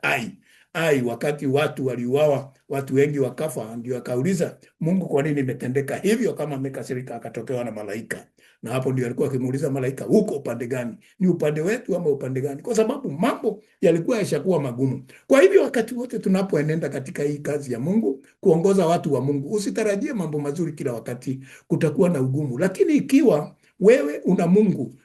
Ai, wakati watu waliuawa, watu wengi wakafa, ndio akauliza Mungu, kwa nini imetendeka hivyo? Kama amekasirika, akatokewa na malaika. Na hapo ndio alikuwa akimuuliza malaika, huko upande gani? Ni upande wetu ama upande gani? Kwa sababu mambo yalikuwa yashakuwa magumu. Kwa hivyo wakati wote tunapoenenda katika hii kazi ya Mungu, kuongoza watu wa Mungu, usitarajie mambo mazuri kila wakati, kutakuwa na ugumu. Lakini ikiwa wewe una Mungu,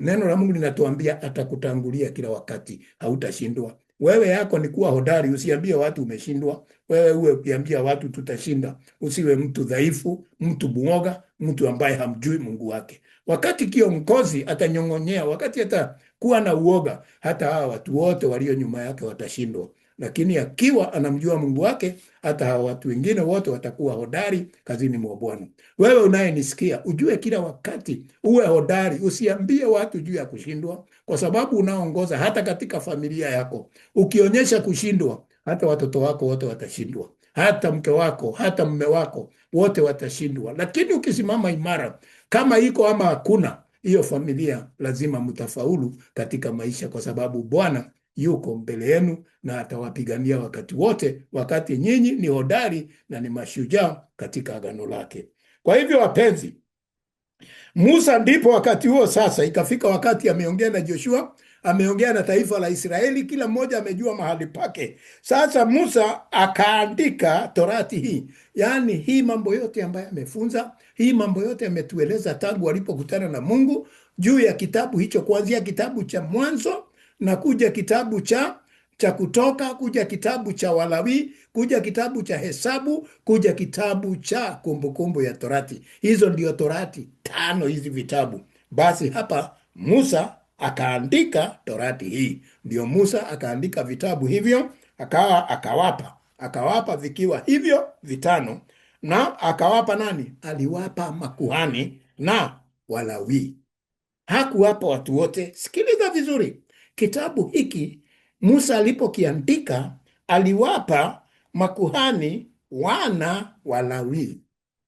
neno la Mungu linatuambia atakutangulia kila wakati, hautashindwa. Wewe yako ni kuwa hodari, usiambie watu umeshindwa. Wewe uwe ukiambia watu tutashinda. Usiwe mtu dhaifu, mtu muoga, mtu ambaye hamjui Mungu wake. Wakati kiongozi atanyong'onyea, wakati atakuwa na uoga, hata hawa watu wote walio nyuma yake watashindwa. lakini akiwa anamjua Mungu wake, hata hawa watu wengine wote watakuwa hodari kazini mwa Bwana. Wewe unayenisikia, ujue kila wakati uwe hodari, usiambie watu juu ya kushindwa, kwa sababu unaongoza hata katika familia yako. Ukionyesha kushindwa, hata watoto wako wote watashindwa, hata mke wako, hata mume wako, wote watashindwa. Lakini ukisimama imara, kama iko ama hakuna, hiyo familia lazima mtafaulu katika maisha, kwa sababu Bwana yuko mbele yenu na atawapigania wakati wote, wakati nyinyi ni hodari na ni mashujaa katika agano lake. Kwa hivyo wapenzi, Musa ndipo wakati huo sasa ikafika wakati ameongea na Joshua, ameongea na taifa la Israeli, kila mmoja amejua mahali pake. Sasa Musa akaandika Torati hii, yaani hii mambo yote ambayo amefunza, hii mambo yote ametueleza tangu walipokutana na Mungu, juu ya kitabu hicho, kuanzia kitabu cha Mwanzo na kuja kitabu cha Kutoka, kuja kitabu cha Walawi, kuja kitabu cha Hesabu, kuja kitabu cha Kumbukumbu ya Torati. Hizo ndio Torati 5, hizi vitabu. Basi hapa Musa akaandika Torati hii, ndio Musa akaandika vitabu hivyo, akawapa vikiwa hivyo 5, na akawapa nani? Aliwapa makuhani na Walawi, hakuwapa watu wote. Sikiliza vizuri, kitabu hiki Musa alipokiandika aliwapa makuhani, wana wa Lawi.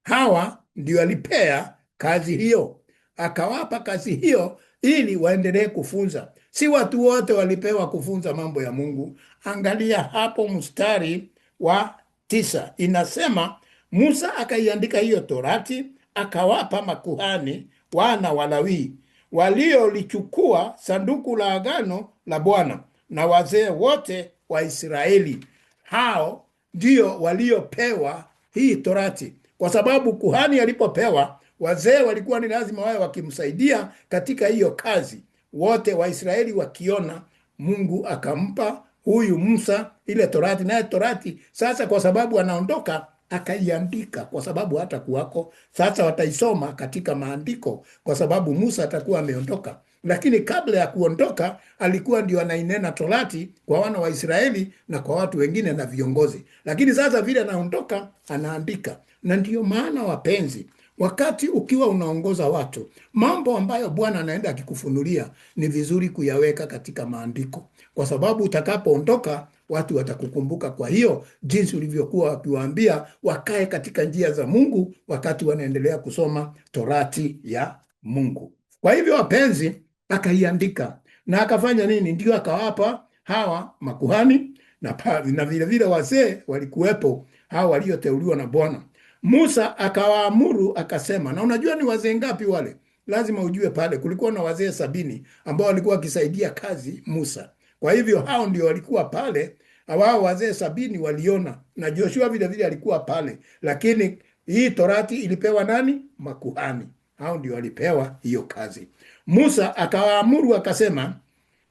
Hawa ndio alipea kazi hiyo, akawapa kazi hiyo ili waendelee kufunza. Si watu wote walipewa kufunza mambo ya Mungu. Angalia hapo mstari wa 9, inasema Musa akaiandika hiyo Torati, akawapa makuhani, wana wa Lawi, waliolichukua sanduku la agano la Bwana, na wazee wote wa Israeli. Hao ndio waliopewa hii Torati, kwa sababu kuhani alipopewa, wazee walikuwa ni lazima wawe wakimsaidia katika hiyo kazi. Wote wa Israeli wakiona, Mungu akampa huyu Musa ile Torati, naye Torati sasa, kwa sababu anaondoka, akaiandika, kwa sababu hata kuwako sasa wataisoma katika maandiko, kwa sababu Musa atakuwa ameondoka. Lakini kabla ya kuondoka, alikuwa ndio anainena Torati kwa wana wa Israeli na kwa watu wengine na viongozi. Lakini sasa vile anaondoka, anaandika. Na ndiyo maana wapenzi, wakati ukiwa unaongoza watu, mambo ambayo Bwana anaenda akikufunulia, ni vizuri kuyaweka katika maandiko, kwa sababu utakapoondoka watu watakukumbuka. Kwa hiyo jinsi ulivyokuwa wakiwaambia wakae katika njia za Mungu wakati wanaendelea kusoma Torati ya Mungu. Kwa hivyo wapenzi, akaiandika na akafanya nini? Ndio akawapa hawa makuhani na vile vile wazee walikuwepo, hawa walioteuliwa na Bwana. Musa akawaamuru akasema, na unajua ni wazee ngapi wale? Lazima ujue pale kulikuwa na wazee 70 ambao walikuwa wakisaidia kazi Musa. Kwa hivyo hao ndio walikuwa pale, hao wazee 70 waliona, na Joshua vile vile alikuwa pale. Lakini hii Torati ilipewa nani? Makuhani. Hao ndio walipewa hiyo kazi. Musa akawaamuru akasema,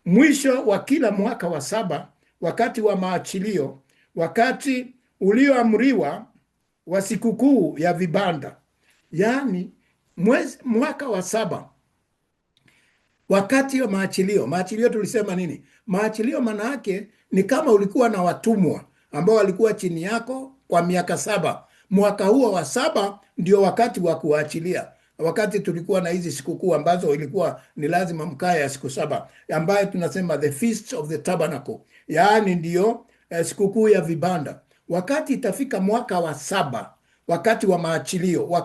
mwisho wa kila mwaka wa 7, wakati wa maachilio, wakati ulioamriwa wa sikukuu ya vibanda, yaani mwaka wa 7, wakati wa maachilio. Maachilio tulisema nini? Maachilio maana yake ni kama ulikuwa na watumwa ambao walikuwa chini yako kwa miaka 7. Mwaka huo wa 7 ndio wakati wa kuachilia. Wakati tulikuwa na hizi sikukuu ambazo ilikuwa ni lazima mkae ya siku 7, ambayo tunasema the Feast of the Tabernacle, yaani ndio sikukuu ya vibanda. Wakati itafika mwaka wa 7, wakati wa maachilio, wa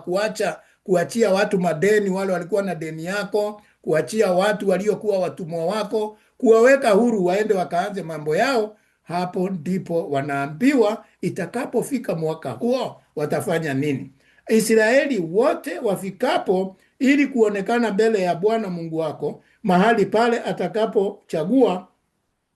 kuachia watu madeni, wale walikuwa na deni yako, kuachia watu waliokuwa watumwa wako, kuwaweka huru waende wakaanze mambo yao. Hapo ndipo wanaambiwa itakapofika mwaka huo watafanya nini. Israeli wote wafikapo ili kuonekana mbele ya Bwana Mungu wako, mahali pale atakapochagua,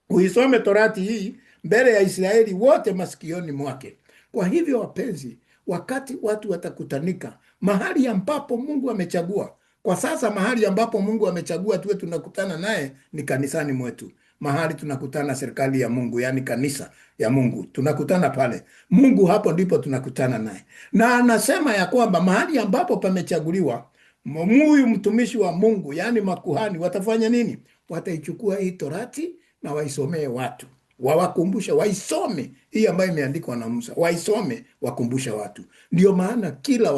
uisome Torati hii mbele ya Israeli wote masikioni mwake. Kwa hivyo wapenzi, wakati watu watakutanika mahali ambapo Mungu amechagua, kwa sasa mahali ambapo Mungu amechagua tuwe tunakutana naye ni kanisani mwetu. Mahali tunakutana serikali ya Mungu, yani kanisa ya Mungu, tunakutana pale. Mungu hapo ndipo tunakutana naye. Na anasema ya kwamba mahali ambapo pamechaguliwa, huyu mtumishi wa Mungu, yani makuhani, watafanya nini? Wataichukua hii Torati na waisomee watu. wawakumbushe, waisome hii ambayo imeandikwa na Musa, waisome, wakumbusha watu. Ndio maana kila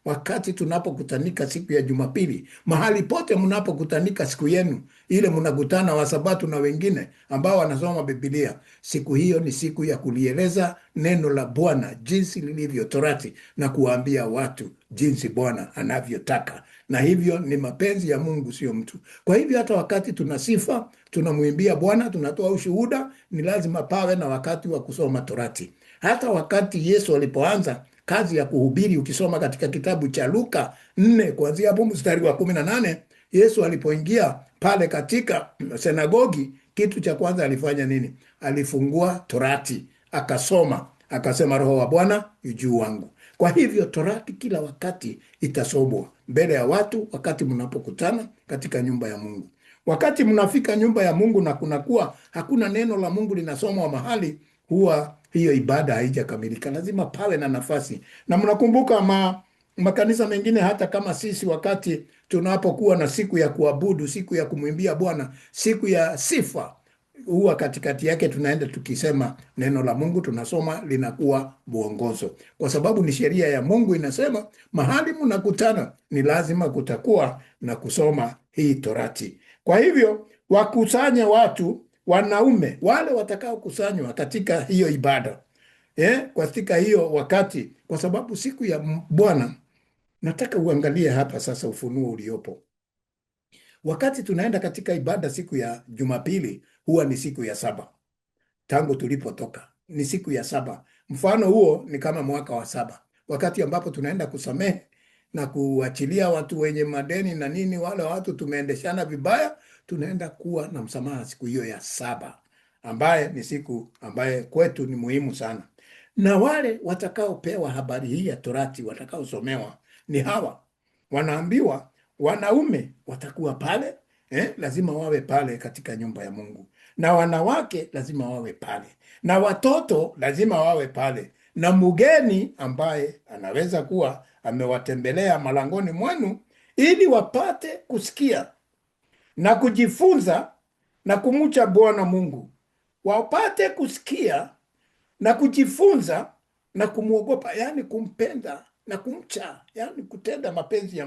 wakati tunapokutanika siku ya Jumapili, mahali pote mnapokutanika siku yenu ile, mnakutana wa Sabato na wengine ambao wanasoma Biblia, siku hiyo ni siku ya kulieleza neno la Bwana jinsi lilivyo Torati, na kuwaambia watu jinsi Bwana anavyotaka, na hivyo ni mapenzi ya Mungu, sio mtu. Kwa hivyo hata wakati tunasifa, tunamwimbia Bwana, tunatoa ushuhuda, ni lazima pawe na wakati wa kusoma Torati. Hata wakati Yesu alipoanza kazi ya kuhubiri, ukisoma katika kitabu cha Luka 4 kuanzia hapo mstari wa 18, Yesu alipoingia pale katika senagogi, kitu cha kwanza alifanya nini? Alifungua Torati, akasoma, akasema, Roho wa Bwana yu juu wangu. Kwa hivyo Torati kila wakati itasomwa mbele ya watu wakati mnapokutana katika nyumba ya Mungu. Wakati mnafika nyumba ya Mungu na kunakuwa hakuna neno la Mungu linasomwa mahali, huwa hiyo ibada haijakamilika. Lazima pawe na nafasi. Na mnakumbuka makanisa mengine, hata kama sisi, wakati tunapokuwa na siku ya kuabudu, siku ya kumwimbia Bwana, siku ya sifa, huwa katikati yake tunaenda tukisema neno la Mungu, tunasoma, linakuwa mwongozo, kwa sababu ni sheria ya Mungu inasema mahali mnakutana ni lazima kutakuwa na kusoma hii Torati. Kwa hivyo wakusanya watu, wanaume wale watakao kusanywa katika hiyo ibada, katika hiyo wakati, kwa sababu siku ya Bwana, nataka uangalie hapa sasa ufunuo uliopo. Wakati tunaenda katika ibada siku ya Jumapili, huwa ni siku ya 7 tangu tulipotoka, ni siku ya 7. Mfano huo ni kama mwaka wa 7, wakati ambapo tunaenda kusamehe na kuachilia watu wenye madeni na nini, wale watu tumeendeshana vibaya, tunaenda kuwa na msamaha siku hiyo ya 7, ambaye ni siku ambaye kwetu ni muhimu sana. Na wale watakaopewa habari hii ya Torati, watakaosomewa ni hawa. Wanaambiwa wanaume watakuwa pale, lazima wawe pale katika nyumba ya Mungu, na wanawake lazima wawe pale, na watoto lazima wawe pale, na mgeni ambaye anaweza kuwa amewatembelea malangoni mwenu, ili wapate kusikia na kujifunza na kumcha Bwana Mungu, wapate kusikia na kujifunza na kumwogopa, yani kumpenda na kumcha, yani kutenda mapenzi ya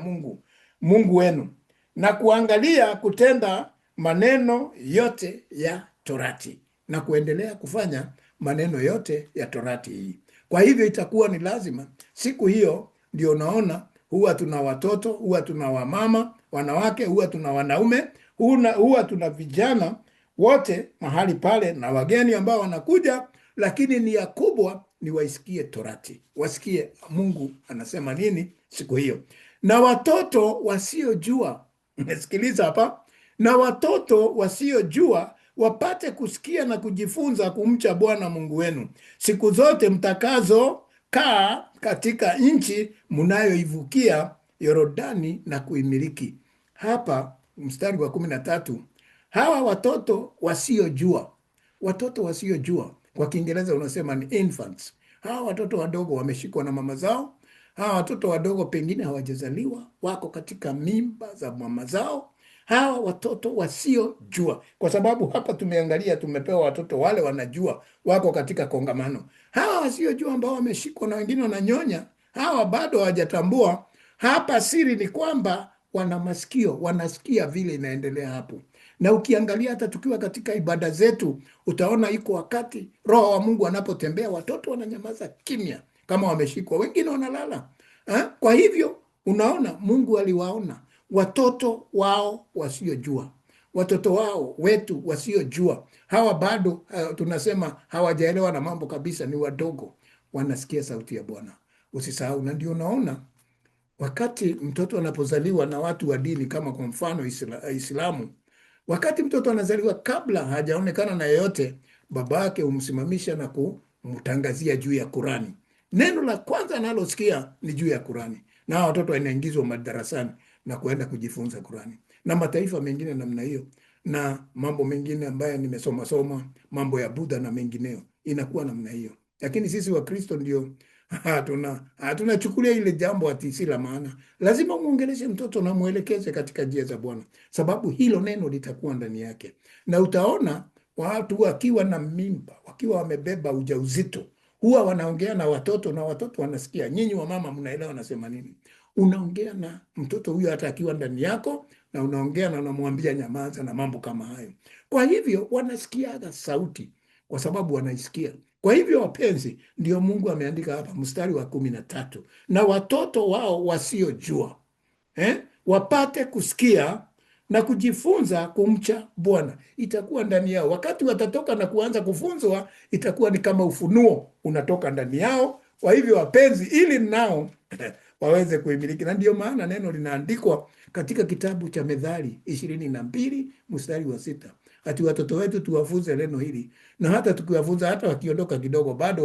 Mungu wenu, na kuangalia kutenda maneno yote ya Torati, na kuendelea kufanya maneno yote ya Torati hii. Kwa hivyo itakuwa ni lazima siku hiyo, ndio naona huwa tuna watoto, huwa tuna wamama, wanawake, huwa tuna wanaume, huwa tuna vijana, wote mahali pale, na wageni ambao wanakuja, lakini nia kubwa ni waisikie Torati, wasikie Mungu anasema nini siku hiyo. Na watoto wasiojua, sikiliza hapa, na watoto wasiojua wapate kusikia na kujifunza kumcha Bwana Mungu wenu siku zote mtakazo kaa katika nchi mnayoivukia Yordani na kuimiliki. Hapa mstari wa 13, hawa watoto wasiojua, kwa Kiingereza unasema ni infants. Hawa watoto wadogo wameshikwa na mama zao. Hawa watoto wadogo pengine hawajazaliwa, wako katika mimba za mama zao. Hawa watoto wasiojua, kwa sababu hapa tumeangalia, tumepewa watoto wale wanajua, wako katika kongamano. Hawa wasiojua ambao wameshikwa na wengine wananyonya, hawa bado hawajatambua. Hapa siri ni kwamba wana masikio, wanasikia vile inaendelea hapo. Na ukiangalia hata tukiwa katika ibada zetu, utaona iko wakati Roho wa Mungu anapotembea, watoto wananyamaza kimya kama wameshikwa, wengine wanalala. Kwa hivyo unaona Mungu aliwaona watoto wao wasiojua, watoto wao wetu wasiojua. Hawa bado tunasema hawajaelewa na mambo kabisa, ni wadogo, wanasikia sauti ya Bwana. Usisahau. Na ndio unaona wakati mtoto anapozaliwa na watu wa dini, kama kwa mfano Islamu, wakati mtoto anazaliwa, kabla hajaonekana na yeyote, babake humsimamisha na kumtangazia juu ya Kurani. Neno la kwanza analosikia ni juu ya Kurani, na watoto wanaingizwa madarasani na kuenda kujifunza Kurani. Na mataifa mengine namna hiyo, na mambo mengine ambayo nimesoma, mambo ya Buddha na mengineo, inakuwa namna hiyo. Lakini sisi wa Kristo ndio tunachukulia ile jambo ati si la maana. Lazima muongeleshe mtoto na muelekeze katika njia za Bwana, sababu hilo neno litakuwa ndani yake. Na utaona watu wakiwa na mimba, wakiwa wamebeba ujauzito, huwa wanaongea na watoto na watoto wanasikia. Nyinyi wa mama mnaelewa nasema nini? Unaongea na mtoto huyo hata akiwa ndani yako, na unaongea na unamwambia nyamaza na mambo kama hayo. Kwa hivyo wanasikiaga sauti kwa sababu wanaisikia. Kwa hivyo wapenzi, ndio Mungu ameandika hapa mstari wa 13, na watoto wao wasiojua wapate kusikia na kujifunza kumcha Bwana, itakuwa ndani yao. Wakati watatoka na kuanza kufunzwa, itakuwa ni kama ufunuo unatoka ndani yao. Kwa hivyo wapenzi, ili nao waweze kuimiliki. Na ndio maana neno linaandikwa katika kitabu cha Methali 22 mstari wa 6, ati watoto wetu tuwafunze neno hili, na hata tukiwafunza, hata wakiondoka kidogo, bado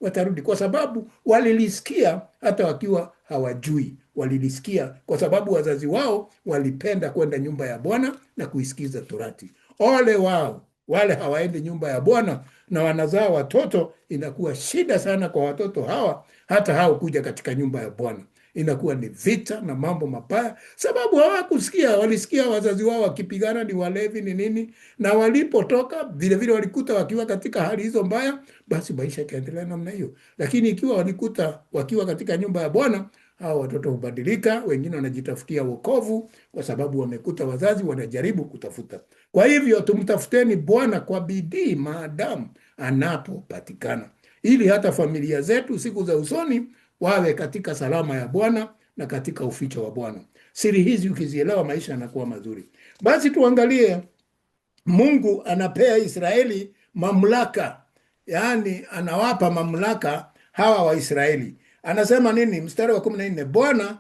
watarudi, kwa sababu walilisikia hata wakiwa hawajui. Walilisikia kwa sababu wazazi wao walipenda kwenda nyumba ya Bwana na kuisikiza Torati. Ole wao wale hawaendi nyumba ya Bwana na wanazaa watoto. Inakuwa shida sana kwa watoto hawa, hata hao kuja katika nyumba ya Bwana. Inakuwa ni vita na mambo mabaya, sababu hawakusikia. Walisikia wazazi wao wakipigana, ni walevi, ni nini, na walipotoka vile vile walikuta wakiwa katika hali hizo mbaya, basi maisha ikaendelea namna hiyo. Lakini ikiwa walikuta wakiwa katika nyumba ya Bwana, hao watoto hubadilika, wengine wanajitafutia wokovu kwa sababu wamekuta wazazi wanajaribu kutafuta. Kwa hivyo tumtafuteni Bwana kwa bidii maadamu anapopatikana, ili hata familia zetu siku za usoni wawe katika salama ya Bwana na katika uficho wa Bwana. Siri hizi ukizielewa, maisha yanakuwa mazuri. Basi tuangalie, Mungu anapea Israeli mamlaka, yaani anawapa mamlaka hawa Waisraeli. Anasema nini? Mstari wa 14, Bwana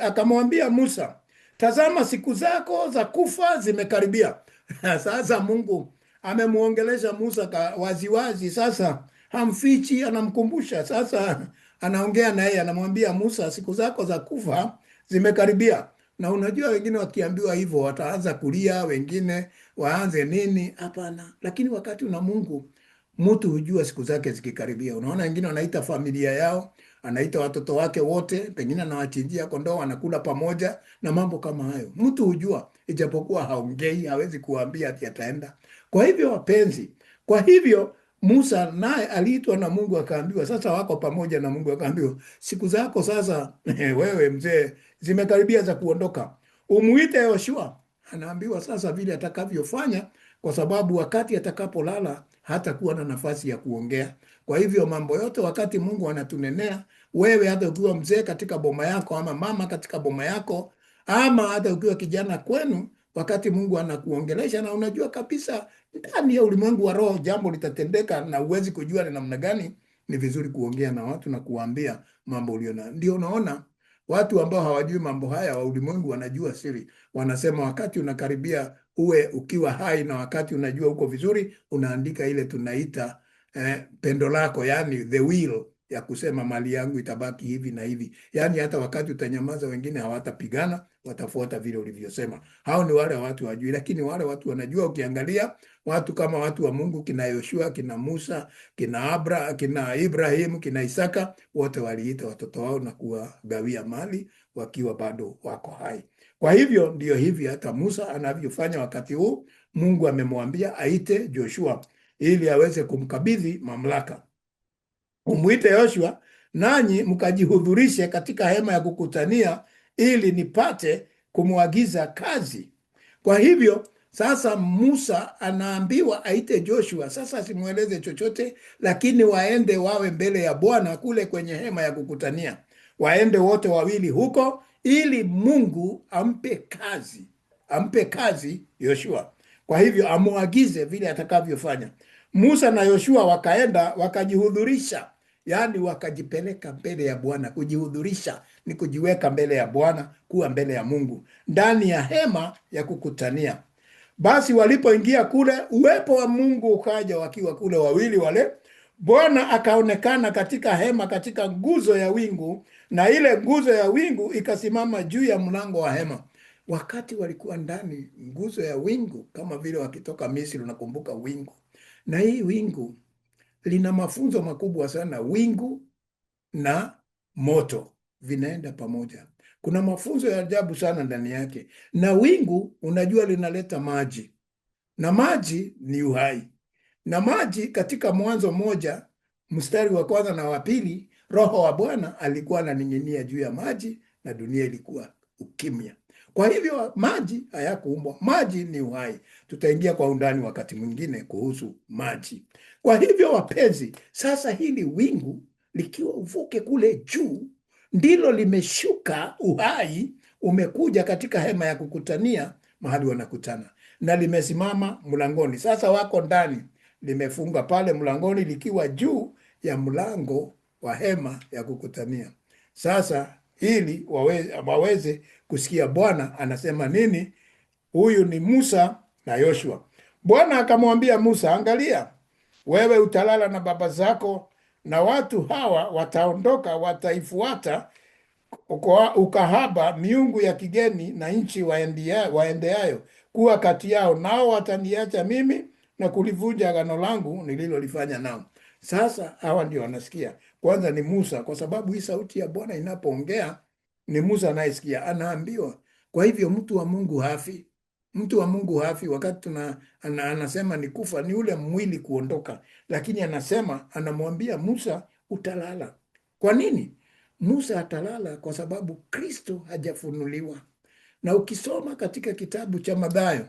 akamwambia Musa, tazama siku zako za kufa zimekaribia. Sasa Mungu amemuongelesha Musa waziwazi, sasa hamfichi, anamkumbusha. Sasa anaongea na yeye, anamwambia Musa, siku zako za kufa zimekaribia. Na unajua wengine wakiambiwa hivyo wataanza kulia, wengine waanze nini. Hapana, lakini wakati una Mungu, mtu hujua siku zake zikikaribia. Unaona wengine wanaita familia yao, anaita watoto wake wote, pengine anawachinjia kondoo, wanakula pamoja na mambo kama hayo. Mtu hujua, ijapokuwa haongei, hawezi kuambia ati ataenda. Kwa hivyo wapenzi, kwa hivyo Musa naye aliitwa na Mungu akaambiwa, sasa wako pamoja na Mungu, akaambiwa siku zako sasa wewe mzee zimekaribia za kuondoka. Umuite Yoshua. Anaambiwa sasa vile atakavyofanya, kwa sababu wakati atakapolala hatakuwa na nafasi ya kuongea. Kwa hivyo mambo yote wakati Mungu anatunenea, wewe hata ukiwa mzee katika boma yako, ama mama katika boma yako, ama hata ukiwa kijana kwenu, wakati Mungu anakuongelesha na unajua kabisa ndani ya ulimwengu wa roho jambo litatendeka na uwezi kujua ni namna gani, ni vizuri kuongea na watu na kuambia mambo uliona. Ndio unaona watu ambao hawajui mambo haya wa ulimwengu wanajua siri. Wanasema wakati unakaribia uwe ukiwa hai na wakati unajua uko vizuri, unaandika ile tunaita pendo lako, yani the will ya kusema mali yangu itabaki hivi na hivi. Yani hata wakati utanyamaza wengine hawatapigana, watafuata vile ulivyosema. Hao ni wale watu wajui, lakini wale watu wanajua. Ukiangalia watu kama watu wa Mungu, kina Yoshua, kina Musa, kina Ibrahim, kina Isaka, wote waliita watoto wao na kuwagawia mali wakiwa bado wako hai. Kwa hivyo ndio hivi hata Musa anavyofanya wakati huu. Mungu amemwambia aite Joshua ili aweze kumkabidhi mamlaka. Umuite Yoshua, nanyi mkajihudhurishe katika hema ya kukutania, ili nipate kumwagiza kazi. Kwa hivyo sasa Musa anaambiwa aite Joshua. Sasa asimueleze chochote, lakini waende wawe mbele ya Bwana kule kwenye hema ya kukutania. Waende wote wawili huko, ili Mungu ampe kazi Yoshua. Kwa hivyo amuagize vile atakavyofanya. Musa na Yoshua wakaenda wakajihudhurisha, yani wakajipeleka mbele ya Bwana. Kujihudhurisha ni kujiweka mbele ya Bwana, kuwa mbele ya Mungu ndani ya hema ya kukutania. Basi walipoingia kule, uwepo wa Mungu ukaja wakiwa kule wawili wale. Bwana akaonekana katika hema katika nguzo ya wingu, na ile nguzo ya wingu ikasimama juu ya mlango wa hema. Wakati walikuwa ndani nguzo ya wingu, kama vile wakitoka Misri, unakumbuka wingu. Na hii wingu lina mafunzo makubwa sana. Wingu na moto vinaenda pamoja. Kuna mafunzo ya ajabu sana ndani yake. Na wingu unajua linaleta maji. na maji ni uhai. Na maji katika Mwanzo moja mstari wa kwanza na wa pili, Roho wa Bwana alikuwa ananing'inia juu ya maji na dunia ilikuwa ukimya. Kwa hivyo maji hayakuumbwa, maji ni uhai. Tutaingia kwa undani wakati mwingine kuhusu maji. Kwa hivyo wapenzi, sasa hili wingu likiwa uvuke kule juu ndilo limeshuka, uhai umekuja katika hema ya kukutania, mahali wanakutana, na limesimama mlangoni. Sasa wako ndani, limefunga pale mlangoni likiwa juu ya mlango wa hema ya kukutania. Sasa ili waweze kusikia Bwana anasema nini. Huyu ni Musa na Yoshua. Bwana akamwambia Musa, angalia, wewe utalala na baba zako, na watu hawa wataondoka, wataifuata ukahaba miungu ya kigeni na nchi waendeayo kuwa kati yao, nao wataniacha mimi na kulivunja agano langu nililolifanya nao. Sasa hawa ndio wanasikia. Kwanza ni Musa, kwa sababu hii sauti ya Bwana inapoongea ni Musa anayesikia, anaambiwa. Kwa hivyo mtu wa Mungu hafi, mtu wa Mungu hafi. Wakati anasema ni kufa, ni ule mwili kuondoka, lakini anasema, anamwambia Musa utalala. Kwa nini Musa atalala? Kwa sababu Kristo hajafunuliwa. Na ukisoma katika kitabu cha Mathayo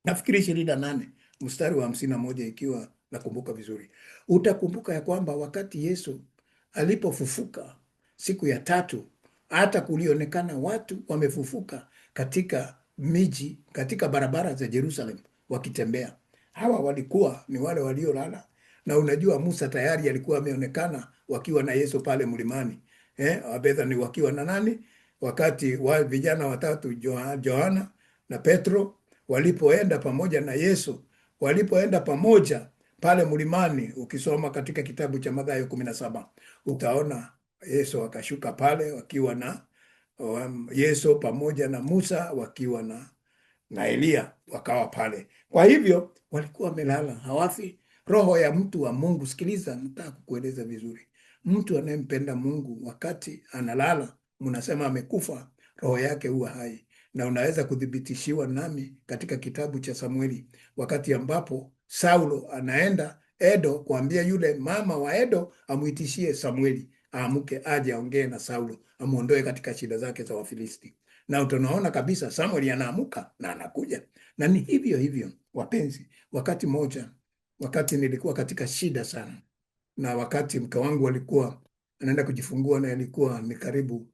nafikiri 28 mstari wa 51, ikiwa nakumbuka vizuri, utakumbuka ya kwamba wakati Yesu alipofufuka siku ya tatu, hata kulionekana watu wamefufuka katika miji, katika barabara za Jerusalem wakitembea. Hawa walikuwa ni wale waliolala. Na unajua Musa tayari alikuwa ameonekana wakiwa na Yesu pale mlimani, Bethani, wakiwa na nani? Wakati vijana watatu, Yohana na Petro, walipoenda pamoja na Yesu, walipoenda pamoja pale mlimani. Ukisoma katika kitabu cha Mathayo 17 utaona Yesu akashuka pale wakiwa na Yesu pamoja na Musa wakiwa na Elia, wakawa pale. Kwa hivyo walikuwa wamelala, hawafi. Roho ya mtu wa Mungu, sikiliza, nataka kukueleza vizuri. Mtu anayempenda Mungu wakati analala, mnasema amekufa, roho yake huwa hai. Na unaweza kudhibitishiwa nami katika kitabu cha Samueli, wakati ambapo Saulo anaenda Edo kuambia yule mama wa Edo amuitishie Samueli aamke aje aongee na Saulo, amuondoe katika shida zake za Wafilisti. Na tunaona kabisa Samueli anaamuka na anakuja. Na ni hivyo hivyo wapenzi, wakati moja, wakati nilikuwa katika shida sana, na wakati mke wangu alikuwa anaenda kujifungua na ilikuwa ni karibu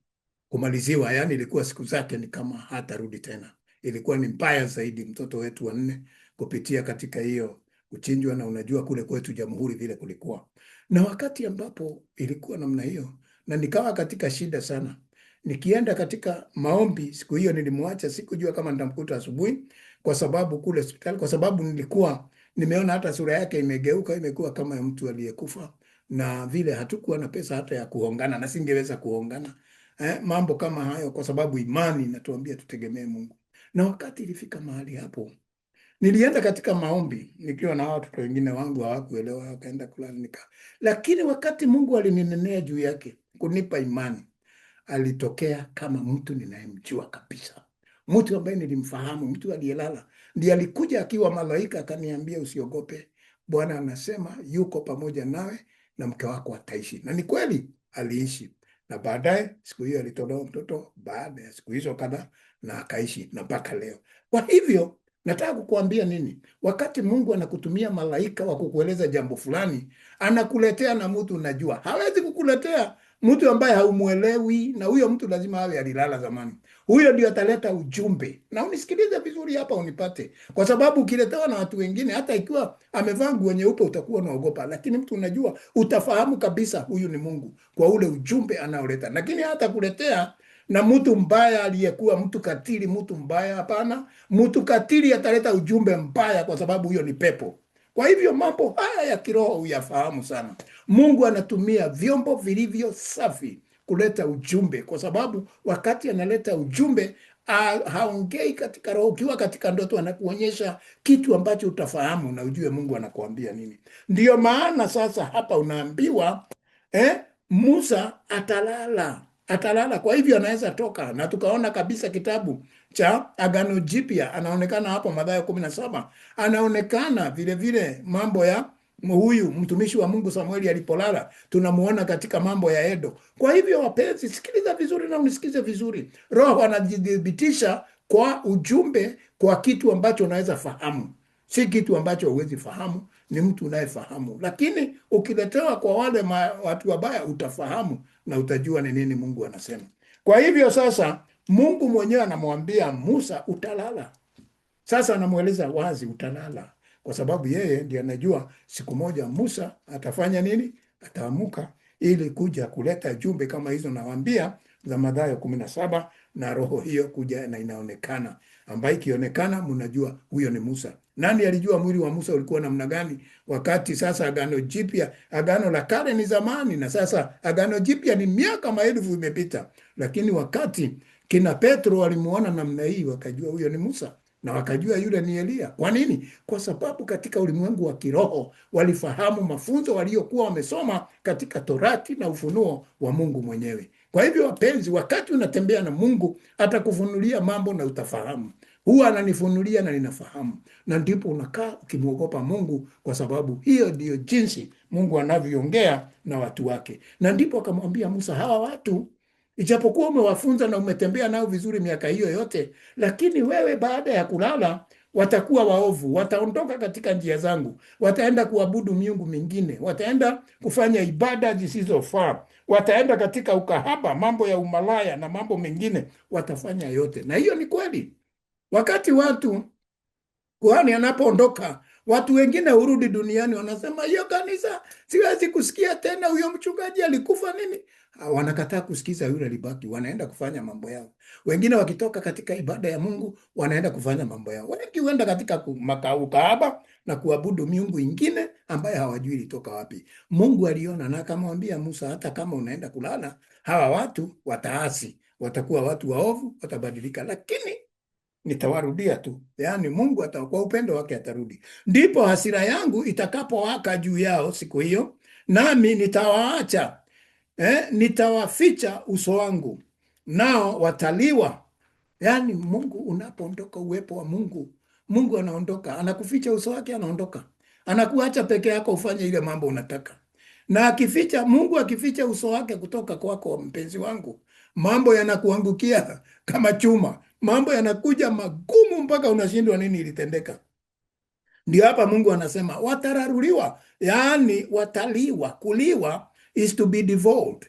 kumaliziwa, yani ilikuwa siku zake ni kama hatarudi tena. Ilikuwa ni mbaya zaidi, mtoto wetu wa 4 kupitia katika hiyo kuchinjwa, na unajua kule kwetu Jamhuri vile kulikuwa. Na wakati ambapo ilikuwa namna hiyo, na nikawa katika shida sana, nikienda katika maombi siku hiyo, nilimwacha, sikujua kama nitamkuta asubuhi, kwa sababu kule hospitali, kwa sababu nilikuwa nimeona hata sura yake imegeuka, imekuwa kama mtu aliyekufa, na vile hatukuwa na pesa hata ya kuhongana, na singeweza kuhongana mambo kama hayo, kwa sababu imani inatuambia tutegemee Mungu. Na wakati ilifika mahali hapo, nilienda katika maombi nikiwa na watoto wengine wangu, hawakuelewa, wakaenda kulala lakini wakati Mungu alininenea juu yake kunipa imani, alitokea kama mtu ninayemjua kabisa, mtu ambaye nilimfahamu, mtu aliyelala. Ndiye alikuja akiwa malaika, akaniambia usiogope, Bwana anasema yuko pamoja nawe na mke wako ataishi. Na ni kweli aliishi, na baadaye siku hiyo alitolewa mtoto baada ya siku hizo kadhaa, na akaishi na mpaka leo. Kwa hivyo nataka kukuambia nini? Wakati Mungu anakutumia malaika wa kukueleza jambo fulani, anakuletea na mtu unajua. Hawezi kukuletea mtu ambaye haumuelewi, na huyo mtu lazima awe alilala zamani. Huyo ndio ataleta ujumbe. Na unisikilize vizuri hapa unipate, kwa sababu ukiletewa na watu wengine, hata ikiwa amevaa nguo nyeupe utakuwa unaogopa, lakini mtu unajua, utafahamu kabisa huyu ni Mungu kwa ule ujumbe anaoleta. Lakini hata kuletea na mtu mbaya aliyekuwa mtu katili, mtu mbaya, hapana. Mtu katili ataleta ujumbe mbaya, kwa sababu huyo ni pepo. Kwa hivyo mambo haya ya kiroho uyafahamu sana. Mungu anatumia vyombo vilivyo safi kuleta ujumbe, kwa sababu wakati analeta ujumbe haongei katika roho. Ukiwa katika ndoto anakuonyesha kitu ambacho utafahamu na ujue Mungu anakuambia nini. Ndiyo maana sasa hapa unaambiwa Musa atalala. Kwa hivyo anaweza toka, na tukaona kabisa kitabu cha Agano Jipya anaonekana hapo Mathayo 17. Anaonekana vile vile mambo ya huyu mtumishi wa Mungu Samueli alipolala, tunamuona katika Mambo ya Edo. Kwa hivyo wapenzi, sikiliza vizuri na unisikize vizuri. Roho anajidhibitisha kwa ujumbe, kwa kitu ambacho unaweza fahamu, si kitu ambacho huwezi fahamu, ni mtu unayefahamu. Lakini ukiletewa kwa wale watu wabaya, utafahamu na utajua ni nini Mungu anasema. Kwa hivyo sasa Mungu mwenyewe anamwambia Musa, utalala. Sasa anamweleza wazi, utalala, kwa sababu yeye ndiye anajua siku moja Musa atafanya nini, ataamuka ili kuja kuleta jumbe kama hizo nawaambia za Mathayo 17, na roho hiyo kuja na inaonekana, ambayo ikionekana mnajua huyo ni Musa. Nani alijua mwili wa Musa ulikuwa namna gani? Wakati sasa Agano Jipya, Agano la Kale ni zamani na sasa Agano Jipya ni miaka maelfu imepita, lakini wakati kina Petro walimuona namna hii, wakajua huyo ni Musa na wakajua yule ni Elia. Kwa nini? Kwa sababu katika ulimwengu wa kiroho walifahamu mafunzo waliokuwa wamesoma katika Torati na ufunuo wa Mungu mwenyewe. Kwa hivyo wapenzi, wakati unatembea na Mungu atakufunulia mambo na utafahamu. Huwa ananifunulia na ninafahamu, na ndipo unakaa ukimwogopa Mungu, kwa sababu hiyo ndiyo jinsi Mungu anavyoongea na watu wake. Na ndipo akamwambia Musa, hawa watu ijapokuwa umewafunza na umetembea nao vizuri miaka hiyo yote, lakini wewe baada ya kulala watakuwa waovu, wataondoka katika njia zangu, wataenda kuabudu miungu mingine, wataenda kufanya ibada zisizofaa, wataenda katika ukahaba, mambo ya umalaya na mambo mengine, watafanya yote. Na hiyo ni kweli. Wakati kuhani anapoondoka, watu wengine hurudi duniani, wanasema hiyo kanisa siwezi kusikia tena, huyo mchungaji alikufa nini. Wanakataa kusikiza yule libaki, wanaenda kufanya mambo yao. Wengine wakitoka katika ibada ya Mungu wanaenda kufanya mambo yao. Wengi huenda katika ukahaba na kuabudu miungu ingine ambaye hawajui ilitoka wapi. Mungu aliona na akamwambia Musa, hata kama unaenda kulala, hawa watu wataasi, watakuwa watu waovu, watabadilika, lakini nitawarudia tu. Yaani Mungu kwa upendo wake atarudi. Ndipo hasira yangu itakapowaka juu yao siku hiyo, nami nitawaacha, nitawaficha uso wangu, nao wataliwa. Yaani Mungu unapoondoka, uwepo wa Mungu, Mungu anaondoka, anakuficha uso wake, anaondoka, anakuacha peke yako ufanye ile mambo unataka. Na Mungu akificha uso wake kutoka kwako, mpenzi wangu, mambo yanakuangukia kama chuma, mambo yanakuja magumu mpaka unashindwa nini ilitendeka. Ndio hapa Mungu anasema watararuliwa, yaani wataliwa. Kuliwa is to be devoured.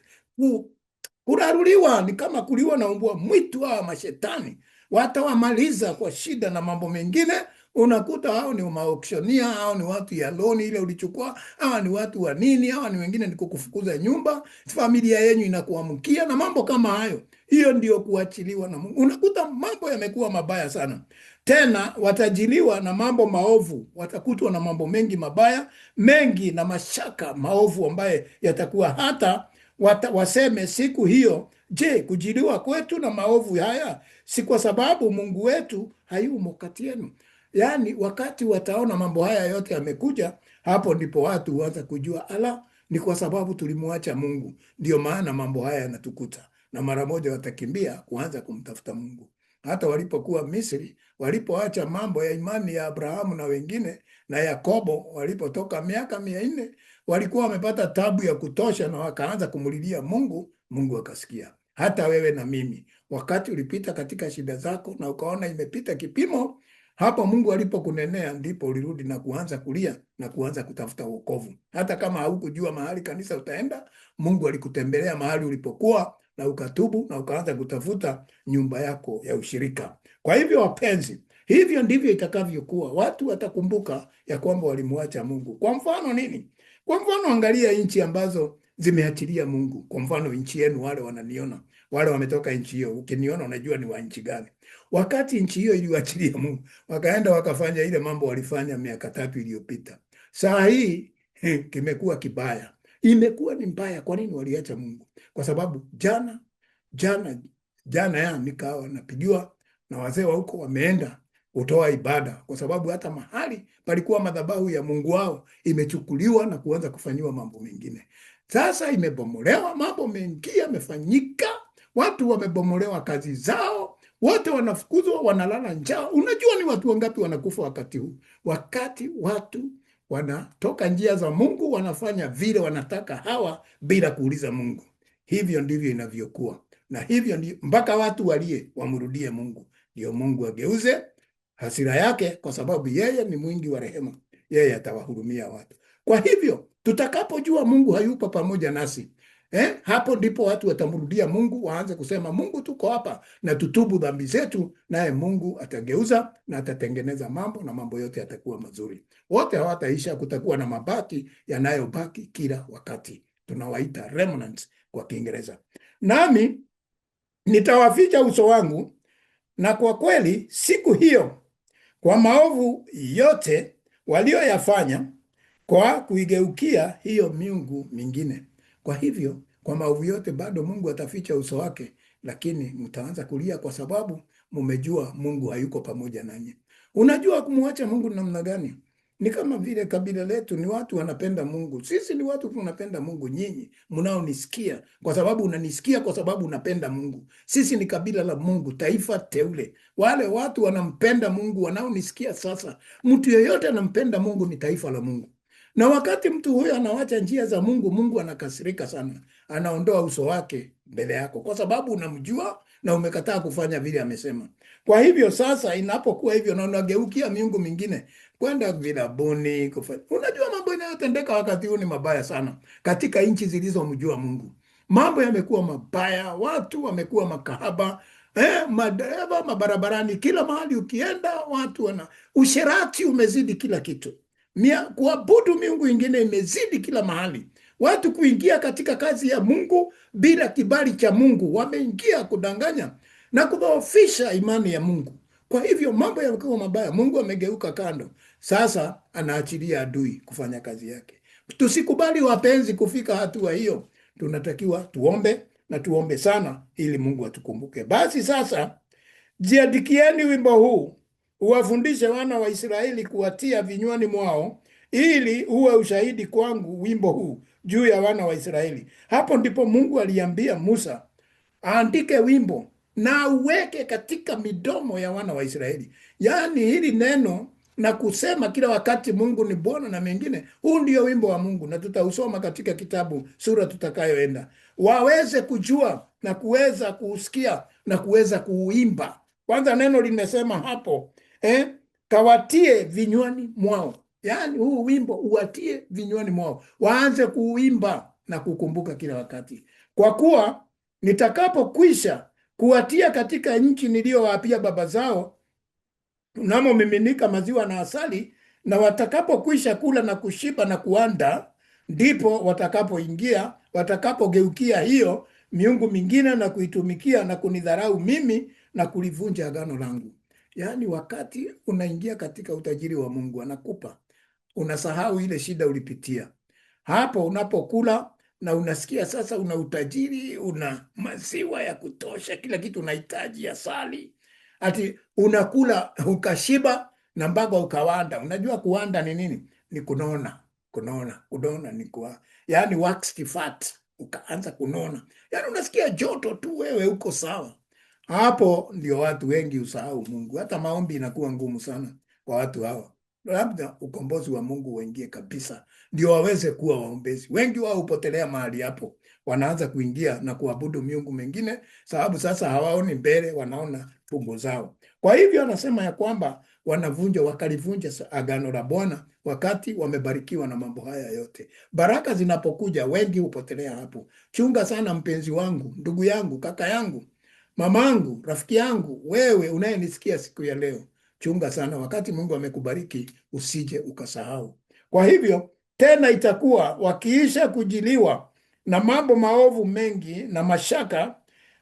Kuraruliwa ni kama kuliwa na mbwa mwitu wa mashetani. Watawamaliza kwa shida na mambo mengine. Unakuta hao ni maoksionia, hao ni watu ya loni ile ulichukua, hawa ni watu wa nini, hawa ni wengine ni kukufukuza nyumba, familia yenu inakuamkia na mambo kama hayo. Hiyo ndio kuachiliwa na Mungu. Unakuta mambo yamekuwa mabaya sana. Tena watajiliwa na mambo maovu, watakutwa na mambo mengi mabaya, mengi na mashaka maovu ambaye yatakuwa hata waseme siku hiyo, je, kujiliwa kwetu na maovu haya si kwa sababu Mungu wetu hayumo kati yenu? Yaani wakati wataona mambo haya yote yamekuja, hapo ndipo watu huanza kujua, ala, ni kwa sababu tulimwacha Mungu, ndio maana mambo haya yanatukuta. Na mara moja watakimbia kuanza kumtafuta Mungu. Hata walipokuwa Misri, walipoacha mambo ya imani ya Abrahamu na wengine na Yakobo, walipotoka miaka 400, walikuwa wamepata tabu ya kutosha na wakaanza kumulilia Mungu. Mungu akasikia. Hata wewe na mimi, wakati ulipita katika shida zako na ukaona imepita kipimo, hapo Mungu alipokunenea ndipo ulirudi na kuanza kulia na kuanza kutafuta wokovu. Hata kama haukujua mahali kanisa utaenda, Mungu alikutembelea mahali ulipokuwa na ukatubu na ukaanza kutafuta nyumba yako ya ushirika. Kwa hivyo wapenzi, hivyo ndivyo itakavyokuwa. Watu watakumbuka ya kwamba walimwacha Mungu. Kwa mfano nini? Kwa mfano angalia nchi ambazo zimeachilia Mungu. Kwa mfano nchi yenu, wale wananiona, wale wametoka nchi hiyo, ukiniona unajua ni wa nchi gani. Wakati nchi hiyo iliwachilia Mungu, wakaenda wakafanya ile mambo walifanya miaka 3 iliyopita. Saa hii kimekuwa kibaya. Imekuwa ni mbaya. Kwa nini waliacha Mungu? Kwa sababu jana nikawa napigiwa na wazee wa huko, wameenda kutoa ibada, kwa sababu hata mahali palikuwa madhabahu ya Mungu wao imechukuliwa na kuanza kufanyiwa mambo mengine. Sasa imebomolewa, mambo mengi yamefanyika, watu wamebomolewa kazi zao, wote wanafukuzwa, wanalala njaa. Unajua ni watu wangapi wanakufa wakati huu? Wakati watu wanatoka njia za Mungu, wanafanya vile wanataka hawa bila kuuliza Mungu. Hivyo ndivyo inavyokuwa, na hivyo ndio mpaka watu walie wamrudie Mungu, ndio Mungu ageuze hasira yake, kwa sababu yeye ni mwingi wa rehema, yeye atawahurumia watu. Kwa hivyo tutakapojua Mungu hayupo pamoja nasi, hapo ndipo watu watamrudia Mungu, waanze kusema Mungu, tuko hapa na tutubu dhambi zetu, naye Mungu atageuza na atatengeneza mambo, na mambo yote yatakuwa mazuri. Wote hawataisha, kutakuwa na mabaki yanayobaki kila wakati, tunawaita remnants kwa Kiingereza. Nami nitawaficha uso wangu, na kwa kweli siku hiyo, kwa maovu yote walioyafanya, kwa kuigeukia hiyo miungu mingine. Kwa hivyo, kwa maovu yote bado Mungu ataficha uso wake, lakini mtaanza kulia kwa sababu mumejua Mungu hayuko pamoja nanyi. Unajua kumwacha Mungu namna gani? Ni kama vile kabila letu, ni watu wanapenda Mungu. Sisi ni watu tunapenda Mungu. Nyinyi mnaonisikia, kwa sababu unanisikia kwa sababu unapenda Mungu. Sisi ni kabila la Mungu, taifa teule. Wale watu wanampenda Mungu wanaonisikia sasa. Mtu yeyote anampenda Mungu ni taifa la Mungu. Na wakati mtu huyo anawacha njia za Mungu, Mungu anakasirika sana. Anaondoa uso wake mbele yako kwa sababu unamjua na umekataa kufanya vile amesema. Kwa hivyo sasa inapokuwa hivyo na unageukia miungu mingine, kwenda vilabuni kufanya. Unajua mambo yanayotendeka wakati huu ni mabaya sana katika nchi zilizomjua Mungu. Mambo yamekuwa mabaya, watu wamekuwa makahaba, madereva mabarabarani, kila mahali ukienda watu wana usherati umezidi kila kitu. Kuabudu miungu ingine imezidi kila mahali. Watu kuingia katika kazi ya Mungu bila kibali cha Mungu, wameingia kudanganya na kudhoofisha imani ya Mungu. Kwa hivyo mambo yamekuwa mabaya, Mungu amegeuka kando. Sasa anaachilia adui kufanya kazi yake. Tusikubali wapenzi kufika hatua hiyo. Tunatakiwa tuombe na tuombe sana ili Mungu atukumbuke. Basi sasa jiandikieni wimbo huu, uwafundishe wana wa Israeli kuwatia vinywani mwao, ili uwe ushahidi kwangu wimbo huu juu ya wana wa Israeli. Hapo ndipo Mungu aliambia Musa aandike wimbo na uweke katika midomo ya wana wa Israeli. Yaani hili neno na kusema kila wakati Mungu ni Bwana na mengine, huu ndio wimbo wa Mungu, na tutausoma katika kitabu sura tutakayoenda, waweze kujua na kuweza kuusikia na kuweza kuuimba. Kwanza neno limesema hapo, kawatie vinywani mwao. Yaani huu wimbo uwatie vinywani mwao, waanze kuuimba na kukumbuka kila wakati, kwa kuwa nitakapokwisha kuwatia katika nchi niliyowapia baba zao, namo miminika maziwa na asali, na watakapokwisha kula na kushiba na kuanda, ndipo watakapoingia, watakapogeukia hiyo miungu mingine na kuitumikia na kunidharau mimi na kulivunja agano langu. Yaani wakati unaingia katika utajiri wa Mungu anakupa, unasahau ile shida ulipitia. Hapo unapokula na unasikia sasa una utajiri, una maziwa ya kutosha, kila kitu unahitaji, asali, ati unakula ukashiba na mpaka ukawanda. Unajua kuwanda ni nini? Ni kunona. Kunona ni kwa, yaani waxed fat, ukaanza kunona. Yaani unasikia joto tu, wewe uko sawa. Hapo ndio watu wengi usahau Mungu. Hata maombi inakuwa ngumu sana kwa watu hawa. Labda ukombozi wa Mungu uingie kabisa ndio waweze kuwa waombezi. Wengi wao hupotelea mahali hapo, wanaanza kuingia na kuabudu miungu mingine, sababu sasa hawaoni mbele, wanaona tumbo zao. Kwa hivyo anasema ya kwamba wakalivunja agano la Bwana wakati wamebarikiwa na mambo haya yote. Baraka zinapokuja wengi hupotelea hapo. Chunga sana mpenzi wangu, ndugu yangu, kaka yangu, mamangu, rafiki yangu, wewe unayenisikia siku ya leo. Chunga sana wakati Mungu amekubariki, usije ukasahau. Kwa hivyo tena itakuwa wakiisha kujiliwa na mambo maovu mengi na mashaka,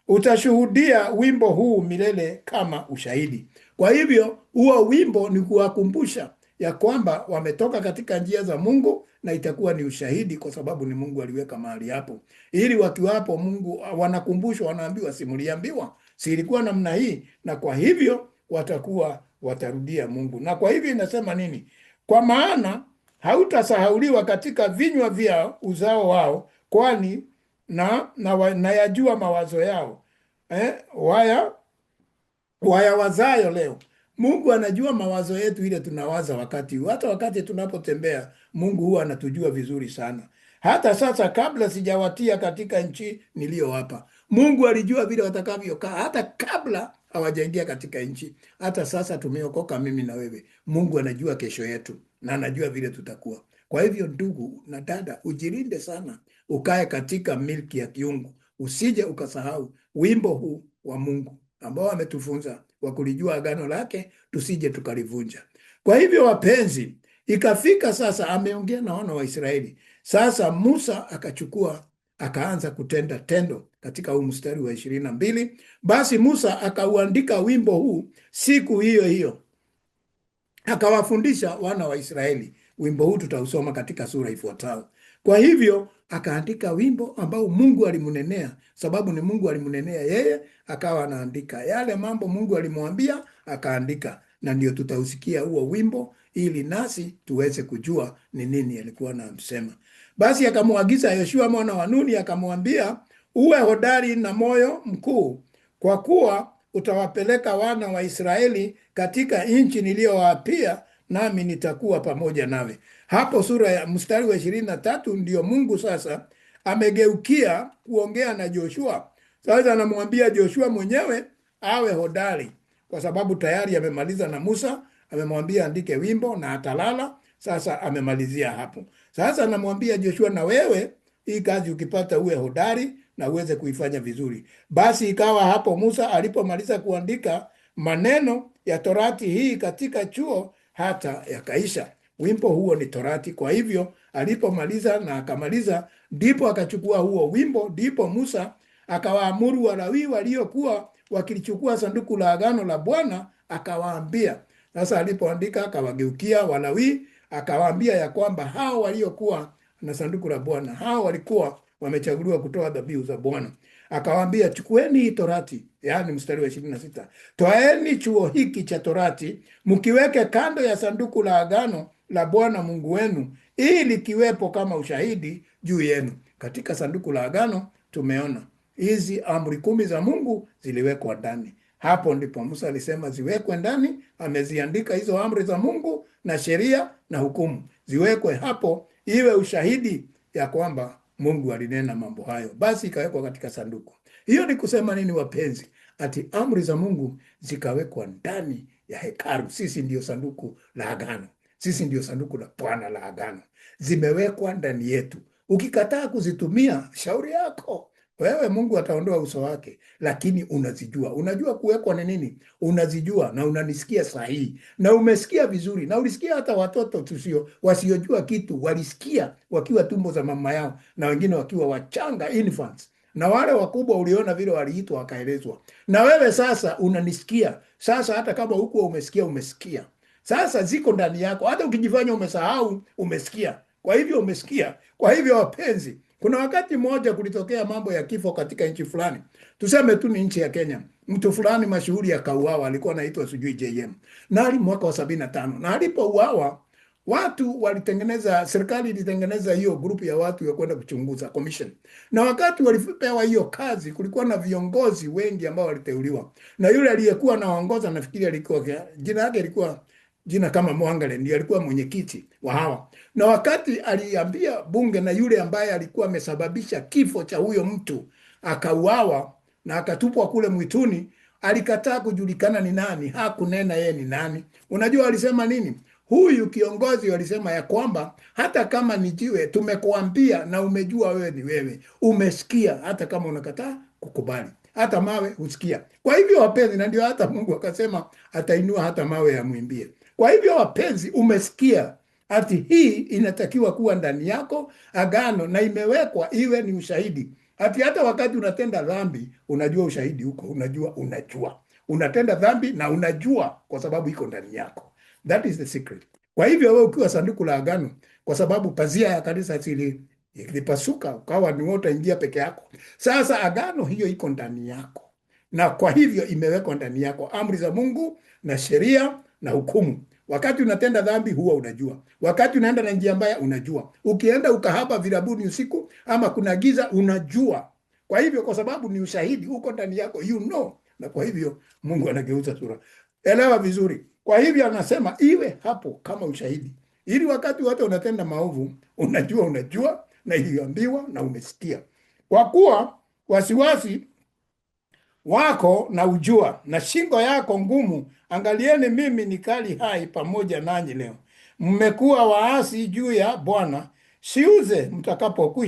utashuhudia wimbo huu milele kama ushahidi. Kwa hivyo huo wimbo ni kuwakumbusha ya kwamba wametoka katika njia za Mungu, na itakuwa ni ushahidi kwa sababu ni Mungu aliweka mahali hapo. Ili watu hapo Mungu wanakumbushwa, wanaambiwa, si mliambiwa, si ilikuwa namna hii? Na kwa hivyo watarudia Mungu. Na kwa hivyo inasema nini? Kwa maana hautasahauliwa katika vinywa vya uzao wao, kwani na yajua mawazo yao, wayawazayo leo. Mungu anajua mawazo yetu ile tunawaza wakati huu. Hata wakati tunapotembea, Mungu huwa anatujua vizuri sana. Hata sasa, kabla sijawatia katika nchi niliyowapa, Mungu alijua vile watakavyokaa hata kabla hawajaingia katika nchi. Hata sasa tumeokoka, mimi na wewe, Mungu anajua kesho yetu na anajua vile tutakuwa. Kwa hivyo, ndugu na dada, ujilinde sana, ukae katika milki ya kiungu, usije ukasahau wimbo huu wa Mungu ambao ametufunza wa kulijua agano lake, tusije tukalivunja. Kwa hivyo wapenzi, ikafika sasa, ameongea na wana wa Israeli. Sasa Musa akachukua akaanza kutenda tendo katika huu mstari wa 22. Basi Musa akauandika wimbo huu siku hiyo hiyo, akawafundisha wana wa Israeli. Wimbo huu tutausoma katika sura ifuatayo. Kwa hivyo akaandika wimbo ambao Mungu alimnenea, sababu ni Mungu alimnenea yeye, akawa anaandika yale mambo Mungu alimwambia, akaandika, na ndio tutausikia huo wimbo, ili nasi tuweze kujua ni nini alikuwa anamsema. Basi akamwagiza Yoshua mwana wa Nuni, akamwambia, uwe hodari na moyo mkuu, kwa kuwa utawapeleka wana wa Israeli katika nchi niliyowaapia, nami nitakuwa pamoja nawe. Hapo sura ya mstari wa 23 ndio Mungu sasa amegeukia kuongea na Joshua. Sasa anamwambia Joshua mwenyewe awe hodari, kwa sababu tayari amemaliza na Musa, amemwambia andike wimbo na atalala. Sasa amemalizia hapo. Sasa anamwambia Joshua, na wewe hii kazi ukipata uwe hodari na uweze kuifanya vizuri. Basi ikawa hapo Musa alipomaliza kuandika maneno ya Torati hii katika chuo, hata yakaisha. Wimbo huo ni Torati. Kwa hivyo alipomaliza na akamaliza, ndipo akachukua huo wimbo, ndipo Musa akawaamuru Walawi waliokuwa wakilichukua sanduku la agano la Bwana, akawaambia. Sasa alipoandika akawageukia Walawi, akawaambia ya kwamba hao waliokuwa na sanduku la Bwana, hao walikuwa wamechaguliwa kutoa dhabihu za Bwana. Akawaambia, chukueni hii Torati, yaani mstari wa 26, toaeni chuo hiki cha Torati, mkiweke kando ya sanduku la agano la Bwana Mungu wenu, ili kiwepo kama ushahidi juu yenu. Katika sanduku la agano tumeona hizi amri 10 za Mungu ziliwekwa ndani. Hapo ndipo Musa alisema ziwekwe ndani. Ameziandika hizo amri za Mungu na sheria na hukumu, ziwekwe hapo, iwe ushahidi ya kwamba Mungu alinena mambo hayo. Basi ikawekwa katika sanduku. Hiyo ni kusema nini wapenzi? Ati amri za Mungu zikawekwa ndani ya hekalu. Sisi ndio sanduku la agano. Sisi ndio sanduku la Bwana la agano. Zimewekwa ndani yetu. Ukikataa kuzitumia, shauri yako. Wewe, Mungu ataondoa uso wake, lakini unazijua. Unajua kuwekwa ni nini? Unazijua na unanisikia sahihi. Na umesikia vizuri. Na ulisikia hata watoto wasiojua kitu walisikia wakiwa tumbo za mama yao, na wengine wakiwa wachanga infants. Na wale wakubwa uliona vile waliitwa wakaelezwa. Na wewe sasa unanisikia. Sasa hata kama huko umesikia. Sasa ziko ndani yako. Hata ukijifanya umesahau, umesikia. Kwa hivyo umesikia. Kwa hivyo wapenzi, kuna wakati mmoja kulitokea mambo ya kifo katika nchi fulani. Tuseme tu ni nchi ya Kenya. Mtu fulani mashuhuri akauawa, alikuwa anaitwa sijui JM. Na mwaka wa 75. Na alipouawa, watu walitengeneza, serikali ilitengeneza hiyo grupu ya watu ya kwenda kuchunguza, commission. Na wakati walipewa hiyo kazi, kulikuwa na viongozi wengi ambao waliteuliwa. Na yule aliyekuwa anaongoza, nafikiri alikuwa jina lake ilikuwa jina kama Mwangale, ndiye alikuwa mwenyekiti wa hawa. Na wakati aliambia bunge, na yule ambaye alikuwa amesababisha kifo cha huyo mtu akauawa na akatupwa kule mwituni, alikataa kujulikana ni nani, hakunena yeye ni nani. Unajua alisema nini? Huyu kiongozi alisema ya kwamba hata kama ni jiwe tumekuambia na umejua wewe ni wewe, umesikia, hata kama unakataa kukubali, hata mawe husikia. Kwa hivyo wapenzi, na ndio hata Mungu akasema atainua hata mawe yamwimbie. Kwa hivyo wapenzi, umesikia, ati hii inatakiwa kuwa ndani yako agano, na imewekwa iwe ni ushahidi. Ati hata wakati unatenda dhambi, unajua ushahidi huko, unajua unatenda dhambi na unajua, kwa sababu iko ndani yako. That is the secret. Kwa hivyo wewe ukiwa sanduku la agano, kwa sababu pazia ya kanisa ilipasuka, ukawa ni wote ingia peke yako. Sasa agano hiyo iko ndani yako, na kwa hivyo imewekwa ndani yako amri za Mungu na sheria na hukumu. Wakati unatenda dhambi huwa unajua. Wakati unaenda na njia mbaya unajua. Ukienda ukahaba vilabuni usiku ama kuna giza unajua. Kwa hivyo, kwa sababu ni ushahidi uko ndani yako, you know na kwa hivyo Mungu anageuza sura. Elewa vizuri. Kwa hivyo anasema iwe hapo kama ushahidi, ili wakati wote unatenda maovu unajua na iliambiwa na umesikia. Kwa kuwa wasiwasi wako na ujua na shingo yako ngumu, angalieni mimi ni kali hai pamoja nanyi leo. Mmekuwa waasi juu ya Bwana, siuze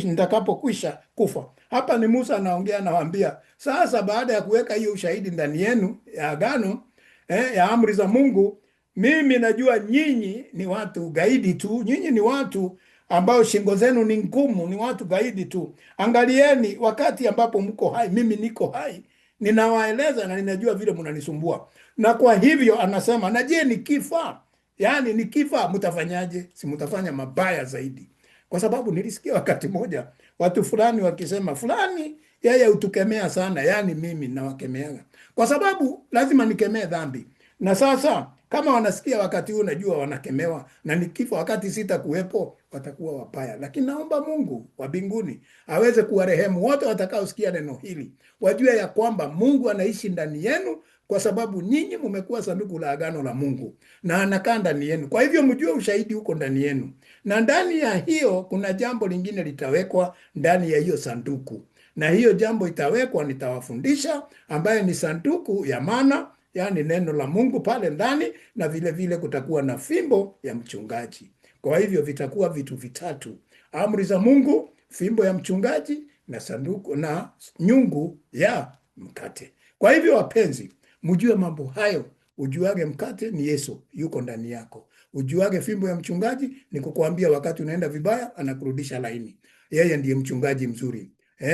mtakapokwisha kufa. Hapa ni Musa anaongea, anawaambia sasa, baada ya kuweka hiyo ushahidi ndani yenu ya agano ya amri za Mungu, mimi najua nyinyi ni watu gaidi tu, nyinyi ni watu ambao shingo zenu ni ngumu, ni watu gaidi tu. Angalieni wakati ambapo mko hai, mimi niko hai, ninawaeleza na ninajua vile mnanisumbua. Na kwa hivyo anasema, na je nikifa, yani nikifa mtafanyaje? Si mtafanya mabaya zaidi. Kwa sababu nilisikia wakati moja watu fulani wakisema fulani yeye utukemea sana, yani mimi nawakemeaga kwa sababu lazima nikemee dhambi. Na sasa kama wanasikia wakati huu, najua wanakemewa, na nikifa wakati sitakuwepo watakuwa wabaya. Lakini naomba Mungu wa mbinguni aweze kuwarehemu wote watakaosikia neno hili, wajue ya kwamba Mungu anaishi ndani yenu, kwa sababu nyinyi mmekuwa sanduku la agano la Mungu na anakaa ndani yenu. Kwa hivyo mjue ushahidi huko ndani yenu, na ndani ya hiyo kuna jambo lingine litawekwa ndani ya hiyo sanduku, na hiyo jambo itawekwa, nitawafundisha, ambayo ni sanduku ya mana, yani neno la Mungu pale ndani, na vile vile kutakuwa na fimbo ya mchungaji. Kwa hivyo vitakuwa vitu vitatu: amri za Mungu, fimbo ya mchungaji, na sanduku na nyungu ya mkate. Kwa hivyo wapenzi, mjue mambo hayo. Ujuage mkate ni Yesu yuko ndani yako. Ujuage fimbo ya mchungaji ni kukuambia wakati unaenda vibaya anakurudisha laini. Yeye ndiye mchungaji mzuri.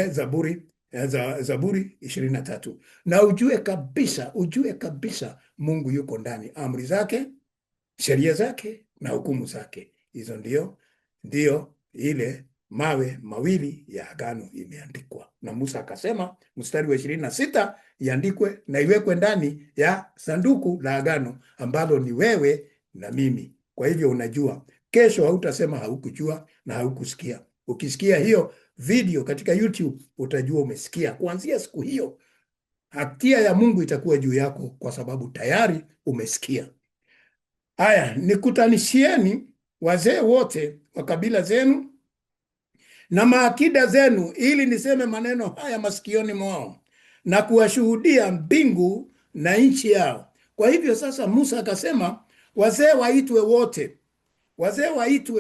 Zaburi 23. Na ujue kabisa Mungu yuko ndani, amri zake, sheria zake na hukumu zake. Hizo ndio ile mawe mawili ya agano imeandikwa. Na Musa akasema mstari wa 26 iandikwe na iwekwe ndani ya sanduku la agano ambalo ni wewe na mimi. Kwa hivyo unajua, kesho hautasema haukujua na haukusikia. Ukisikia hiyo video katika YouTube utajua umesikia. Kuanzia siku hiyo hatia ya Mungu itakuwa juu yako, kwa sababu tayari umesikia. Haya, nikutanishieni wazee wote wa kabila zenu na maakida zenu, ili niseme maneno haya masikioni mwao na kuwashuhudia mbingu na nchi yao. Kwa hivyo sasa Musa akasema wazee waitwe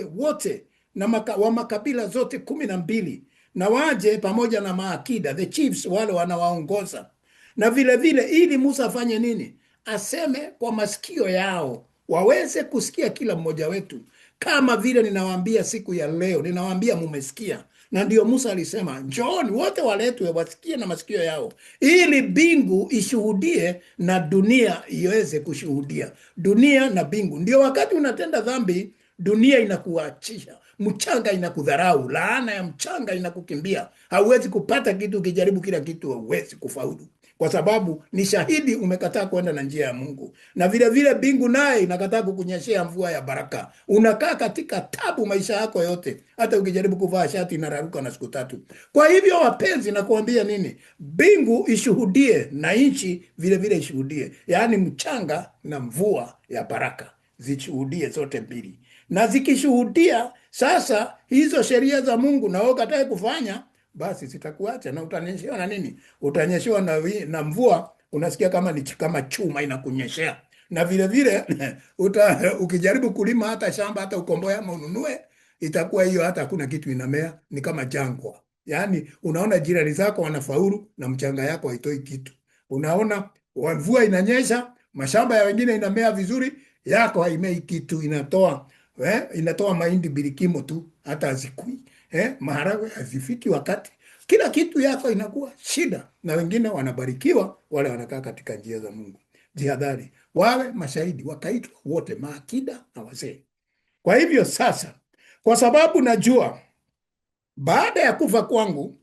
wote na wa makabila zote 12, na waje pamoja na maakida, the chiefs, wale wanawaongoza. Na vile vile ili Musa afanye nini? Aseme kwa masikio yao, waweze kusikia kila mmoja wetu, kama vile ninawaambia siku ya leo, ninawaambia mumesikia. Na ndio Musa alisema njooni wote waletwe wasikie na masikio yao, ili mbingu ishuhudie na dunia iweze kushuhudia. Dunia na mbingu. Ndio wakati unatenda dhambi, dunia inakuachisha, mchanga inakudharau, laana ya mchanga inakukimbia. Hauwezi kupata kitu, ukijaribu kila kitu hauwezi kufaulu, kwa sababu ni shahidi umekataa kwenda na njia ya Mungu. Na vile vile mbingu naye inakataa kukunyeshea mvua ya baraka. Unakaa katika tabu maisha yako yote, hata ukijaribu kuvaa shati inararuka na siku 3. Kwa hivyo wapenzi, nakuambia nini? Mbingu ishuhudie na nchi vile vile ishuhudie, yaani mchanga na mvua ya baraka zishuhudie zote mbili. Na zikishuhudia sasa hizo sheria za Mungu, na wewe ukatae kufanya, basi zitakuacha na utanyeshewa na nini? Utanyeshewa na mvua. Unasikia kama chuma inakunyeshea. Na vile vile ukijaribu kulima hata shamba, hata ukomboe ama ununue, itakuwa hiyo hata hakuna kitu inamea, ni kama jangwa. Yaani unaona jirani zako wanafaulu na mchanga yako haitoi kitu. Unaona mvua inanyesha, mashamba ya wengine inamea vizuri, yako haimei kitu, inatoa mahindi bilikimo tu, hata hazikui. Maharagwe hazifiki wakati. Kila kitu yako inakuwa shida, na wengine wanabarikiwa, wale wanakaa katika njia za Mungu. Jihadhari, wawe mashahidi, wakaitwa wote, maakida na wazee. Kwa hivyo sasa, kwa sababu najua baada ya kufa kwangu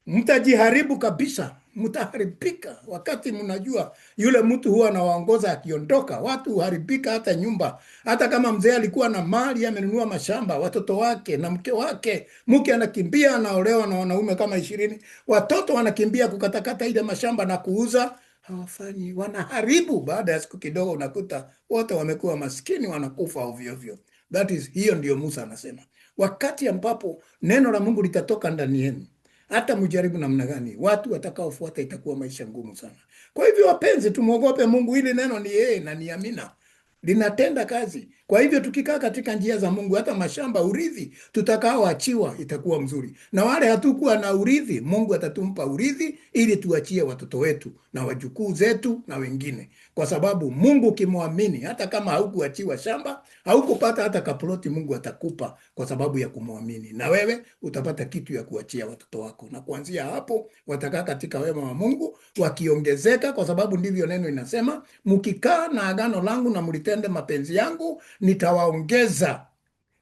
mtajiharibu kabisa, mtaharibika. Wakati mnajua yule mtu huwa anawaongoza akiondoka, watu huharibika, hata nyumba. Hata kama mzee alikuwa na mali, amenunua mashamba, watoto wake na mke wake, mke anakimbia anaolewa na wanaume kama 20, watoto wanakimbia kukatakata ile mashamba na kuuza, hawafanyi, wanaharibu. Baada ya siku kidogo unakuta wote wamekuwa maskini, wanakufa ovyo ovyo. Hiyo ndio Musa anasema, wakati ambapo neno la Mungu litatoka ndani yenu, hata mjaribu namna gani, watu watakaofuata itakuwa maisha ngumu sana. Kwa hivyo wapenzi, tumwogope Mungu. Hili neno ni yeye na ni amina, linatenda kazi. Kwa hivyo tukikaa katika njia za Mungu, hata mashamba urithi tutakaoachiwa itakuwa mzuri, na wale hatukuwa na urithi, Mungu atatumpa urithi ili tuachie watoto wetu na wajukuu zetu na wengine, kwa sababu Mungu ukimwamini, hata kama haukuachiwa shamba, haukupata hata kaploti, Mungu atakupa kwa sababu ya kumwamini, na wewe utapata kitu ya kuachia watoto wako, na kuanzia hapo watakaa katika wema wa Mungu wakiongezeka, kwa sababu ndivyo neno inasema, mkikaa na agano langu na mlitende mapenzi yangu, nitawaongeza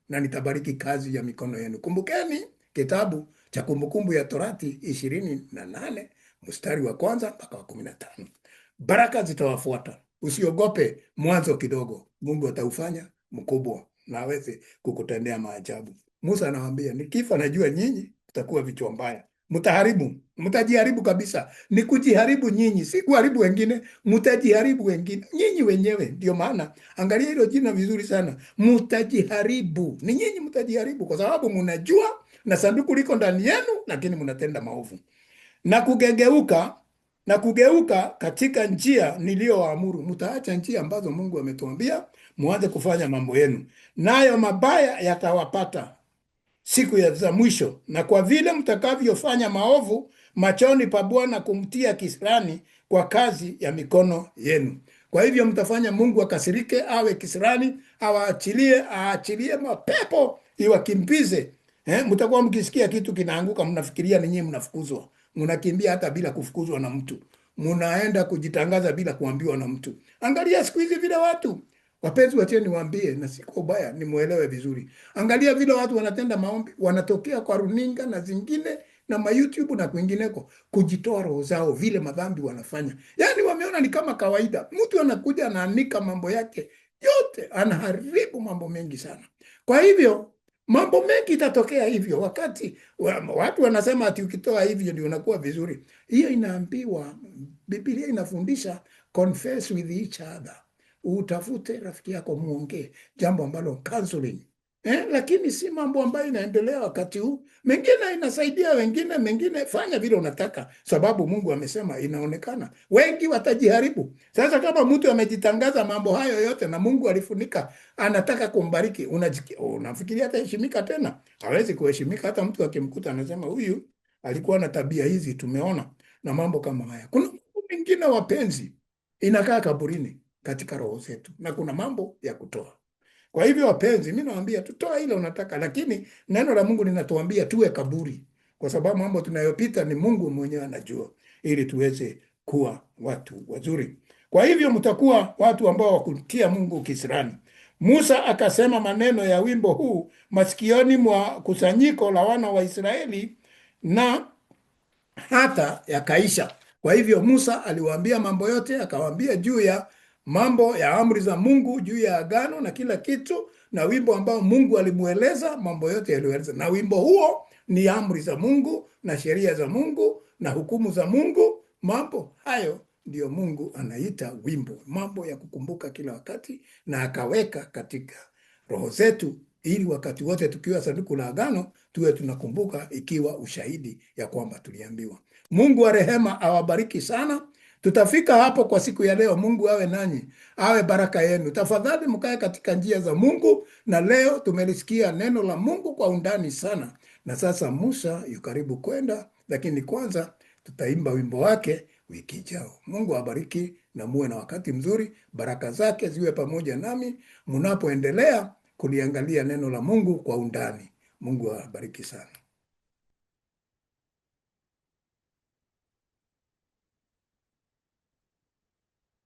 na nitabariki kazi ya mikono yenu. Kumbukeni kitabu cha Kumbukumbu ya Torati 28 mstari wa 1 mpaka wa 15. Baraka zitawafuata. Usiogope mwanzo kidogo, Mungu ataufanya mkubwa na aweze kukutendea maajabu. Musa anawaambia, nikifa najua nyinyi mtakuwa vichwa mbaya, mtaharibu, mtajiharibu kabisa. Ni kujiharibu nyinyi, si kuharibu wengine, mtajiharibu wengine nyinyi wenyewe. Ndio maana angalia hilo jina vizuri sana, mtajiharibu. Ni nyinyi mtajiharibu, kwa sababu mnajua na sanduku liko ndani yenu, lakini mnatenda maovu na kugeuka katika njia niliyowaamuru. Mtaacha njia ambazo Mungu ametuambia muanze kufanya mambo yenu, nayo mabaya yatawapata siku za mwisho, na kwa vile mtakavyofanya maovu machoni pa Bwana, kumtia kisirani kwa kazi ya mikono yenu. Kwa hivyo mtafanya Mungu akasirike, awe kisirani, aachilie mapepo iwakimbize. Mtakuwa mkisikia kitu kinaanguka, mnafikiria ni nyinyi mnafukuzwa, mnakimbia hata bila kufukuzwa na mtu, mnaenda kujitangaza bila kuambiwa na mtu. Angalia siku hizi vile watu, wapenzi, wacheni niwaambie, na si kwa ubaya, ni muelewe vizuri. Angalia vile watu wanatenda maombi, wanatokea kwa runinga na zingine na YouTube na kwingineko kujitoa roho zao, vile madhambi wanafanya. Yaani wameona ni kama kawaida. Mtu anakuja anaanika mambo yake yote, anaharibu mambo mengi sana. Kwa hivyo mambo mengi itatokea hivyo, wakati watu wanasema ati ukitoa hivyo ndio unakuwa vizuri. Hiyo inaambiwa, Biblia inafundisha confess with each other. Utafute rafiki yako muongee, jambo ambalo counseling. Lakini si mambo ambayo inaendelea wakati huu. Mengine inasaidia wengine, mengine fanya vile unataka, sababu Mungu amesema, inaonekana wengi watajiharibu. Sasa kama mtu amejitangaza mambo hayo yote na Mungu alifunika, anataka kumbariki, unafikiria ataheshimika tena? Hawezi kuheshimika. Hata mtu akimkuta anasema huyu alikuwa na tabia hizi, tumeona, na mambo kama haya. Kuna mambo mengine, wapenzi, inakaa kaburini katika roho zetu, na kuna mambo ya kutoa. Kwa hivyo wapenzi, mimi nawaambia tutoa ile unataka, lakini neno la Mungu linatuambia tuwe kaburi, kwa sababu mambo tunayopita ni Mungu mwenyewe anajua, ili tuweze kuwa watu wazuri. Kwa hivyo mtakuwa watu ambao wakutia Mungu kisirani. Musa akasema maneno ya wimbo huu masikioni mwa kusanyiko la wana wa Israeli, na hata yakaisha. Kwa hivyo Musa aliwaambia mambo yote, akawaambia juu ya mambo ya amri za Mungu, juu ya agano na kila kitu, na wimbo ambao Mungu alimueleza mambo yote yaliyoeleza. Na wimbo huo ni amri za Mungu na sheria za Mungu na hukumu za Mungu. Mambo hayo ndio Mungu anaita wimbo, mambo ya kukumbuka kila wakati, na akaweka katika roho zetu, ili wakati wote tukiwa sanduku la agano tuwe tunakumbuka, ikiwa ushahidi ya kwamba tuliambiwa. Mungu wa rehema awabariki sana. Tutafika hapo kwa siku ya leo. Mungu awe nanyi, awe baraka yenu. Tafadhali mkae katika njia za Mungu, na leo tumelisikia neno la Mungu kwa undani sana. Na sasa Musa yu karibu kwenda, lakini kwanza tutaimba wimbo wake wiki ijayo. Mungu awabariki na muwe na wakati mzuri. Baraka zake ziwe pamoja nami mnapoendelea kuliangalia neno la Mungu kwa undani. Mungu awabariki sana.